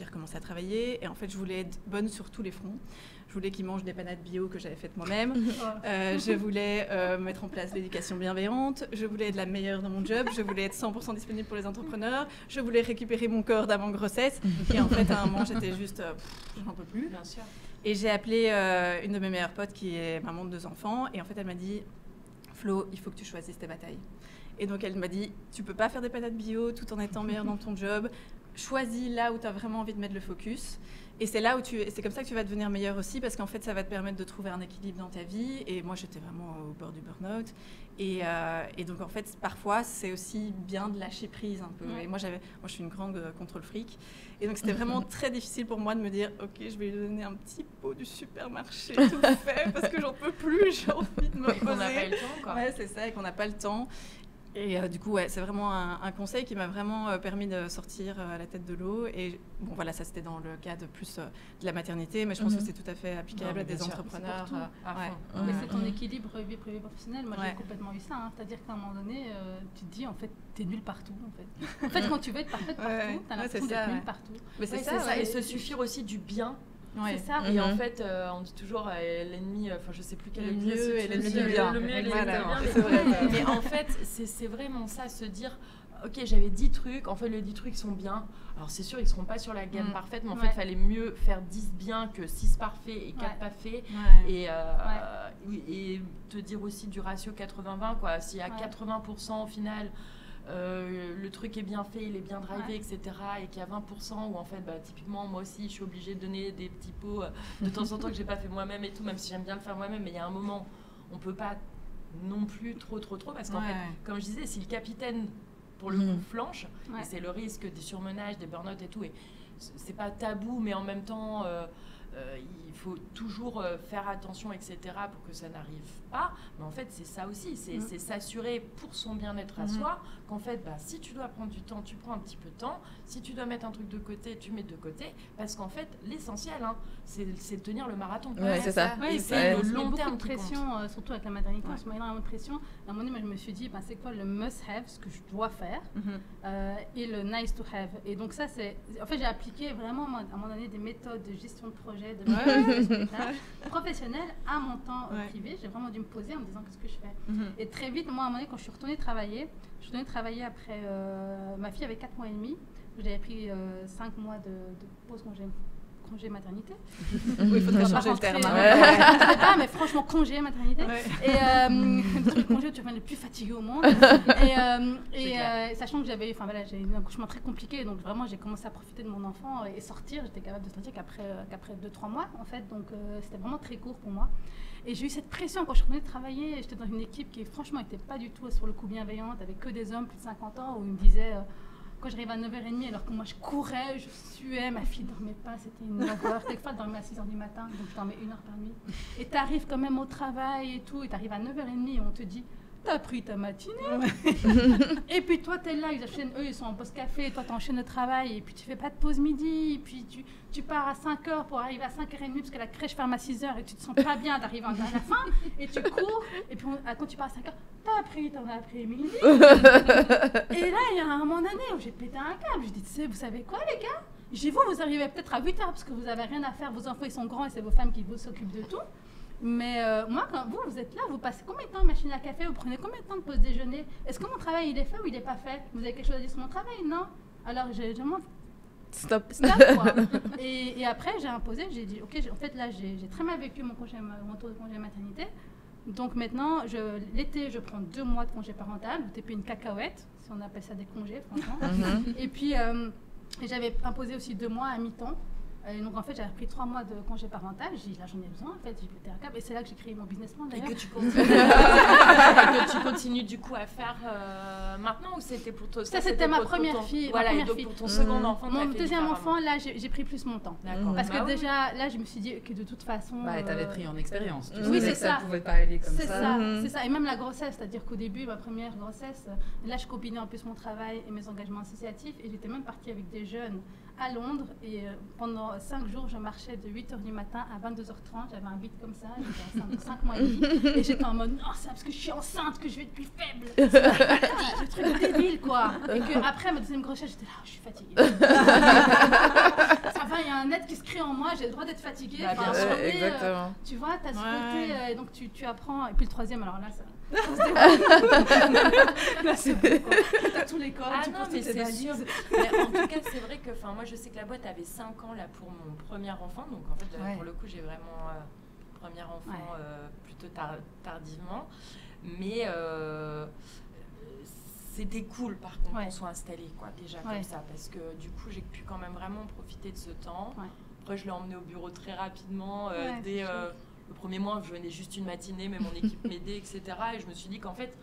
recommencé à travailler, et en fait, je voulais être bonne sur tous les fronts. Je voulais qu'il mange des panades bio que j'avais faites moi-même. Je voulais mettre en place l'éducation bienveillante. Je voulais être la meilleure dans mon job. Je voulais être 100% disponible pour les entrepreneurs. Je voulais récupérer mon corps d'avant-grossesse. Et en fait, à un moment, j'étais juste... j'en peux plus. Bien sûr. Et j'ai appelé une de mes meilleures potes qui est maman de 2 enfants. Et en fait, elle m'a dit, Flo, il faut que tu choisisses tes batailles. Et donc, elle m'a dit, tu peux pas faire des patates bio tout en étant meilleure dans ton job. Choisis là où tu as vraiment envie de mettre le focus. Et c'est là où c'est comme ça que tu vas devenir meilleur aussi, parce qu'en fait, ça va te permettre de trouver un équilibre dans ta vie. Et moi, j'étais vraiment au bord du burn-out. Et donc, en fait, parfois, c'est aussi bien de lâcher prise un peu. Ouais. Et moi, je suis une grande contrôle fric. Et donc, c'était vraiment très difficile pour moi de me dire, OK, je vais lui donner un petit pot du supermarché tout fait, parce que j'en peux plus, j'ai envie de me poser. Et qu'on n'a pas le temps, quoi. Ouais, c'est ça, et qu'on n'a pas le temps. Et du coup, ouais, c'est vraiment un conseil qui m'a vraiment permis de sortir la tête de l'eau. Et bon, voilà, ça c'était dans le cadre plus de la maternité, mais je pense que c'est tout à fait applicable à des entrepreneurs. Mais c'est ton équilibre vie privée professionnelle. Moi, j'ai complètement eu ça. Hein. C'est-à-dire qu'à un moment donné, tu te dis, en fait, t'es nulle partout. En fait, quand tu veux être parfaite partout, t'as l'impression d'être nulle partout. Mais c'est ça. Et se suffire aussi du bien. Ouais. C'est ça. Et en fait, on dit toujours l'ennemi, enfin je sais plus quel est le mieux et l'ennemi du bien. Le mieux et l'ennemi du bien. C'est vrai. Mais en fait, c'est vraiment ça, se dire, ok, j'avais 10 trucs, en fait les 10 trucs sont bien. Alors c'est sûr, ils seront pas sur la gamme parfaite, mais en fait, il fallait mieux faire 10 bien que 6 parfaits et 4 pas faits. Et te dire aussi du ratio 80-20, quoi. S'il y a 80% au final le truc est bien fait, il est bien drivé, etc. Et qu'il y a 20% où en fait, typiquement, moi aussi, je suis obligée de donner des petits pots de temps en temps que j'ai pas fait moi-même et tout, même si j'aime bien le faire moi-même, mais il y a un moment, on peut pas non plus trop, parce qu'en fait, comme je disais, si le capitaine, pour le coup, flanche, et c'est le risque des surmenages, des burn-out et tout, et c'est pas tabou, mais en même temps... il faut toujours faire attention, etc., pour que ça n'arrive pas. Mais en fait, c'est ça aussi, c'est s'assurer pour son bien-être à soi, qu'en fait, si tu dois prendre du temps, tu prends un petit peu de temps. Si tu dois mettre un truc de côté, tu mets de côté. Parce qu'en fait, l'essentiel, c'est de tenir le marathon. C'est ça. Et c'est le long terme qui compte. Pression, surtout avec la maternité, on se met énormément de pression. À un moment donné, moi, je me suis dit, c'est quoi le must-have, ce que je dois faire, et le nice-to-have. Et donc ça, en fait, j'ai appliqué vraiment, à un moment donné, des méthodes de gestion de projet, de professionnel à mon temps privé. J'ai vraiment dû me poser en me disant qu'est-ce que je fais. Et très vite, moi, à un moment donné, quand je suis retournée travailler après, ma fille avait 4 mois et demi. J'avais pris 5 mois de pause congé maternité. Oui, il faudrait changer le terme. Je sais pas, mais franchement, congé maternité. Et le congé où tu reviens le plus fatigué au monde. Et sachant que j'avais eu un accouchement très compliqué, donc vraiment j'ai commencé à profiter de mon enfant et sortir. J'étais capable de sortir qu'après 2-3 mois en fait, donc c'était vraiment très court pour moi. Et j'ai eu cette pression quand je revenais de travailler. J'étais dans une équipe qui franchement n'était pas du tout sur le coup bienveillante, avec que des hommes plus de 50 ans, où ils me disaient... Quand j'arrivais à 9h30, alors que moi je courais, je suais, ma fille ne dormait pas, c'était une horreur. Quelquefois elle dormait à 6h du matin, donc je dormais 1 heure par nuit. Et tu arrives quand même au travail et tout, et tu arrives à 9h30 et on te dit t'as pris ta matinée. Et puis toi t'es là, eux ils sont en pause café, toi t'enchaînes le travail, et puis tu fais pas de pause midi, et puis tu pars à 5h pour arriver à 5h30 parce que la crèche ferme à 6h et tu te sens pas bien d'arriver à la fin, et tu cours, et puis quand tu pars à 5h, t'as pris ton après-midi. Et là il y a un moment donné où j'ai pété un câble, je dis vous savez quoi les gars, j'ai vous arrivez peut-être à 8h parce que vous avez rien à faire, vos enfants ils sont grands et c'est vos femmes qui vous s'occupent de tout. Mais moi, quand vous êtes là, vous passez combien de temps en machine à café, vous prenez combien de temps de pause déjeuner? Est-ce que mon travail il est fait ou il n'est pas fait? Vous avez quelque chose à dire sur mon travail? Non. Alors je demande stop quoi. Et après j'ai imposé, j'ai dit ok, en fait là j'ai très mal vécu mon tour de congé maternité. Donc maintenant, l'été je prends 2 mois de congé parental, vous tapez une cacahuète, si on appelle ça des congés franchement. Et puis j'avais imposé aussi 2 mois à mi-temps. Et donc en fait j'avais pris 3 mois de congé parental, j'ai dit là j'en ai besoin en fait, j'ai pété un câble et c'est là que j'ai créé mon business plan d'ailleurs. Et que tu continues du coup à faire maintenant ou c'était pour toi? Ça c'était ma première fille. Voilà, et donc pour ton second enfant. Mon deuxième enfant là j'ai pris plus mon temps. D'accord. Parce que déjà là je me suis dit que de toute façon... t'avais pris en expérience, tu oui, savais c'est que ça ça. pouvait pas aller comme ça. C'est ça, et même la grossesse, c'est-à-dire qu'au début, ma première grossesse, là je combinais en plus mon travail et mes engagements associatifs et j'étais même partie avec des jeunes à Londres et pendant 5 jours je marchais de 8h du matin à 22h30, j'avais un beat comme ça, j'étais enceinte de 5 mois et demi et j'étais en mode non c'est parce que je suis enceinte que je vais être plus faible, c'est le truc débile quoi, et que après ma deuxième grossesse j'étais là je suis fatiguée. Ça va, il y a un être qui se crée en moi, j'ai le droit d'être fatiguée, exactement. Tu vois, t'as ce côté donc tu apprends, et puis le troisième alors là ça... Là c'est bon quoi. T'as tous les corps, tu poses toutes tes valises. Mais en tout cas c'est vrai que moi je sais que la boîte avait 5 ans là pour mon premier enfant, donc en fait pour le coup j'ai vraiment premier enfant plutôt tardivement, mais c'était cool par contre qu'on soit installé quoi déjà comme ça, parce que du coup j'ai pu quand même vraiment profiter de ce temps. Après je l'ai emmené au bureau très rapidement dès le premier mois, je venais juste une matinée, mais mon équipe m'aidait, etc. Et je me suis dit qu'en fait,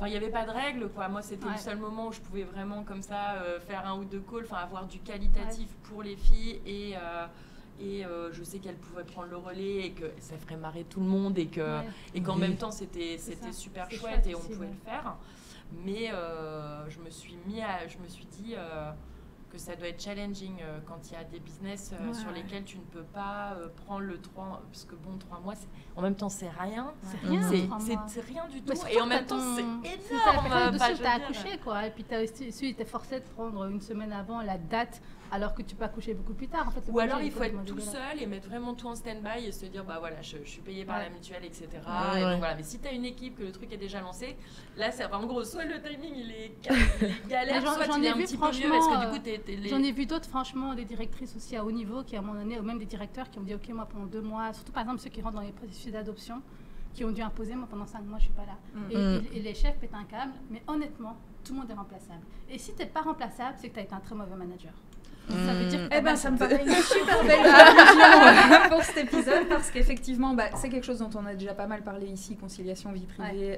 il n'y avait pas de règles, quoi. Moi, c'était le seul moment où je pouvais vraiment, comme ça, faire 1 ou 2 calls, avoir du qualitatif pour les filles. Et je sais qu'elles pouvaient prendre le relais et que ça ferait marrer tout le monde et qu'en même temps, c'était super chouette et on pouvait le faire. Mais je me suis dit... que ça doit être challenging quand il y a des business sur lesquels tu ne peux pas prendre le 3, parce que 3 mois, en même temps c'est rien, c'est rien du tout, et en même temps c'est énorme. Tu as accouché quoi, et puis tu es forcé de prendre 1 semaine avant la date, alors que tu peux accoucher beaucoup plus tard en fait. Ou alors il faut être tout seul et mettre vraiment tout en stand-by et se dire voilà je suis payé par la mutuelle, etc. Et donc, voilà. Mais si tu as une équipe, que le truc est déjà lancé, là c'est en gros soit le timing il est galère, soit il est un petit peu mieux parce que du coup j'en ai vu d'autres franchement, des directrices aussi à haut niveau qui à un moment donné, ou même des directeurs qui ont dit ok moi pendant 2 mois, surtout par exemple ceux qui rentrent dans les processus d'adoption, qui ont dû imposer. Moi, pendant 5 mois, je ne suis pas là. Et les chefs pètent un câble, mais honnêtement, tout le monde est remplaçable. Et si tu n'es pas remplaçable, c'est que tu as été un très mauvais manager. Ça veut dire que ça me paraît une super belle conclusion pour cet épisode, parce qu'effectivement, c'est quelque chose dont on a déjà pas mal parlé ici, conciliation vie privée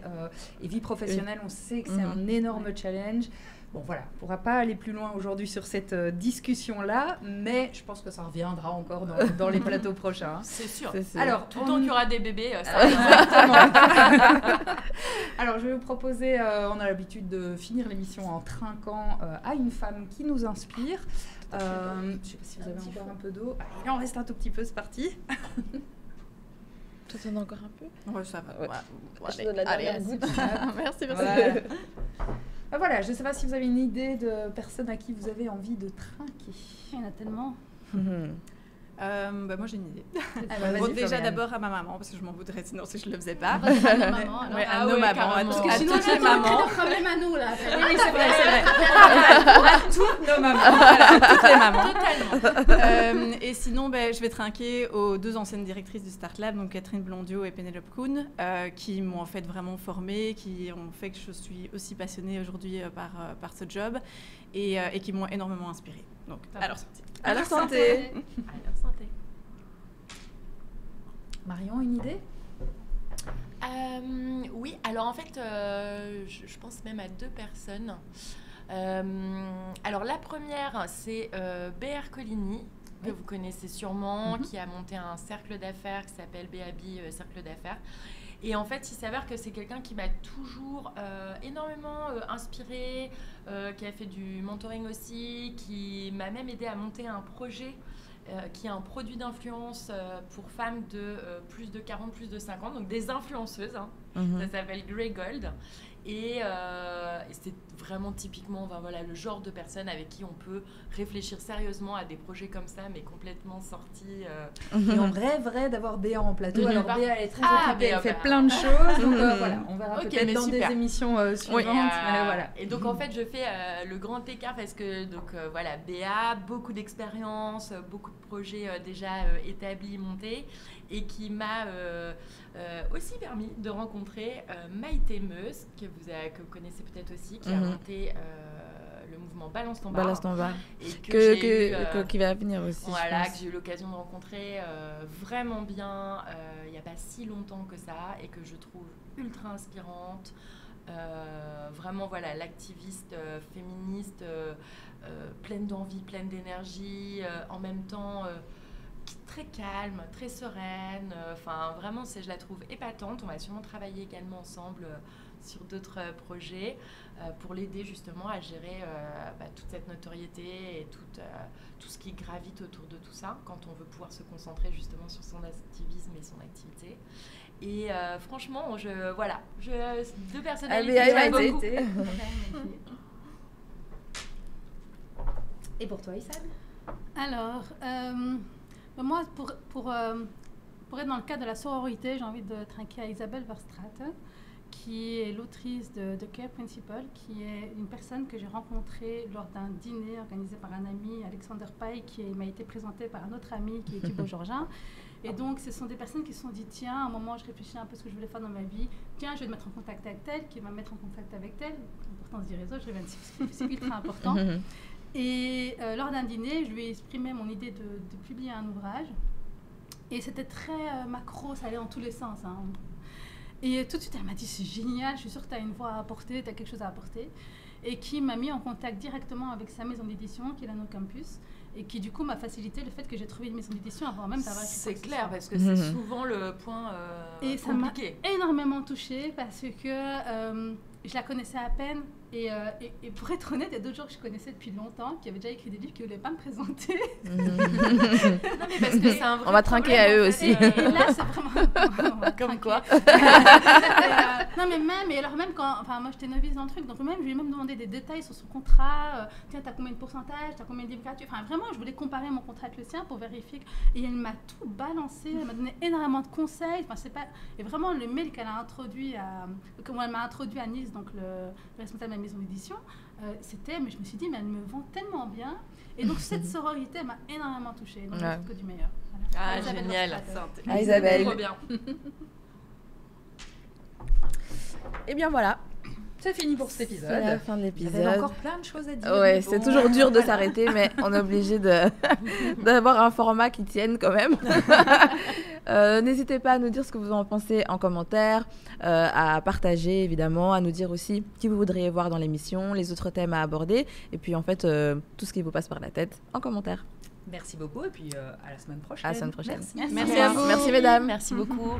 et vie professionnelle. On sait que c'est un énorme challenge. Bon, voilà, on ne pourra pas aller plus loin aujourd'hui sur cette discussion-là, mais je pense que ça reviendra encore dans les plateaux prochains. C'est sûr. Alors, tout le temps qu'il y aura des bébés, ça exactement. Alors, je vais vous proposer, on a l'habitude de finir l'émission en trinquant à une femme qui nous inspire. Je ne sais pas si vous avez encore un peu d'eau. Il en reste un tout petit peu, c'est parti. Toi, t'en as encore un peu? Ouais, ça va. Ouais. Je donne la dernière goutte. Merci. Voilà, je ne sais pas si vous avez une idée de personne à qui vous avez envie de trinquer. Il y en a tellement. Moi j'ai une idée. Déjà d'abord à ma maman parce que je m'en voudrais sinon si je le faisais pas. À nos mamans, alors. À nos mamans, Parce que sinon toutes les mamans. un problème à nous là. Oui, c'est vrai. À toutes nos mamans. Toutes les mamans. Totalement. Et sinon, je vais trinquer aux 2 anciennes directrices du Start Lab, donc Catherine Blondiot et Pénélope Kuhn, qui m'ont en fait vraiment formée, qui ont fait que je suis aussi passionnée aujourd'hui par ce job et qui m'ont énormément inspirée. Donc, À leur santé. Marion, une idée? Oui, alors en fait, je pense même à 2 personnes. Alors la première, c'est Béar Coligny, que vous connaissez sûrement, qui a monté un cercle d'affaires qui s'appelle BAB Cercle d'affaires. Et en fait, il s'avère que c'est quelqu'un qui m'a toujours énormément inspirée, qui a fait du mentoring aussi, qui m'a même aidé à monter un projet qui est un produit d'influence pour femmes de plus de 40, plus de 50, donc des influenceuses. Ça s'appelle Grey Gold. Et c'est vraiment typiquement le genre de personne avec qui on peut réfléchir sérieusement à des projets comme ça, mais complètement sortis. Et on rêverait d'avoir Béa en plateau. Alors Béa, elle est très occupée, elle fait Béa. plein de choses. Donc voilà, on verra peut-être dans super. des émissions suivantes. Et donc en fait, je fais le grand écart parce que Béa, beaucoup d'expérience, beaucoup de projets déjà établis, montés, et qui m'a aussi permis de rencontrer Maïté Meuse, que vous connaissez peut-être aussi, qui a monté le mouvement Balance ton bar. Balance ton bar. Et qui va venir aussi. Voilà, que j'ai eu l'occasion de rencontrer vraiment bien il n'y a pas si longtemps que ça, et que je trouve ultra inspirante. Vraiment, l'activiste féministe, pleine d'envie, pleine d'énergie, en même temps très calme, très sereine. Vraiment, je la trouve épatante. On va sûrement travailler également ensemble sur d'autres projets pour l'aider justement à gérer toute cette notoriété et tout ce qui gravite autour de tout ça, quand on veut pouvoir se concentrer justement sur son activisme et son activité. Et franchement, 2 personnalités que j'aime beaucoup. Et pour toi, Issam? Alors, moi, pour être dans le cadre de la sororité, j'ai envie de trinquer à Isabelle Verstraeten, qui est l'autrice de Care Principle, qui est une personne que j'ai rencontrée lors d'un dîner organisé par un ami, Alexander Paille, qui m'a été présenté par un autre ami qui est Thibaut Georgin. Et donc, ce sont des personnes qui se sont dit, tiens, à un moment, je réfléchis un peu à ce que je voulais faire dans ma vie. Tiens, je vais te mettre en contact avec telle, qui va me mettre en contact avec telle. L'importance du réseau, je reviens dessus, c'est ultra important. Et lors d'un dîner, je lui ai exprimé mon idée de publier un ouvrage. Et c'était très macro, ça allait dans tous les sens. Et tout de suite, elle m'a dit, c'est génial, je suis sûre que tu as une voix à apporter, tu as quelque chose à apporter. Et qui m'a mis en contact directement avec sa maison d'édition, qui est l'Anno Campus, et qui du coup m'a facilité le fait que j'ai trouvé une maison d'édition avant même d'avoir écrit. C'est clair, parce que c'est souvent le point et compliqué. Ça m'a énormément touchée parce que je la connaissais à peine. Et pour être honnête, il y a d'autres gens que je connaissais depuis longtemps, qui avaient déjà écrit des livres, qui ne voulaient pas me présenter. Non, mais parce que c'est un vrai on va trinquer à eux aussi. Et là, c'est vraiment... Comme quoi. Non, mais même quand... Enfin, moi, j'étais novice dans le truc, donc même, je lui ai même demandé des détails sur son contrat. Tiens, t'as combien de pourcentage? T'as combien de livres gratuits? Enfin, vraiment, je voulais comparer mon contrat avec le sien pour vérifier. Et elle m'a tout balancé. Elle m'a donné énormément de conseils. Enfin, c'est pas... Et vraiment, le mail qu'elle a introduit comment elle m'a introduit à Nice, donc le responsable de la maison d'édition, c'était... Mais je me suis dit, mais elle me vend tellement bien. Et donc, cette sororité m'a énormément touchée. Donc, que du meilleur. Voilà. Ah, génial. Ah, Isabelle. Trop bien. Et bien voilà, C'est fini pour cet épisode. c'est la fin de Il y l'épisode. avait encore plein de choses à dire. Ouais, mais c'est bon. toujours dur de s'arrêter, mais on est obligé d'avoir un format qui tienne quand même. N'hésitez pas à nous dire ce que vous en pensez en commentaire, à partager évidemment, à nous dire aussi qui vous voudriez voir dans l'émission, les autres thèmes à aborder, et puis en fait tout ce qui vous passe par la tête en commentaire. Merci beaucoup et puis à la semaine prochaine. À la semaine prochaine. Merci. Merci à vous. Merci mesdames. Merci beaucoup.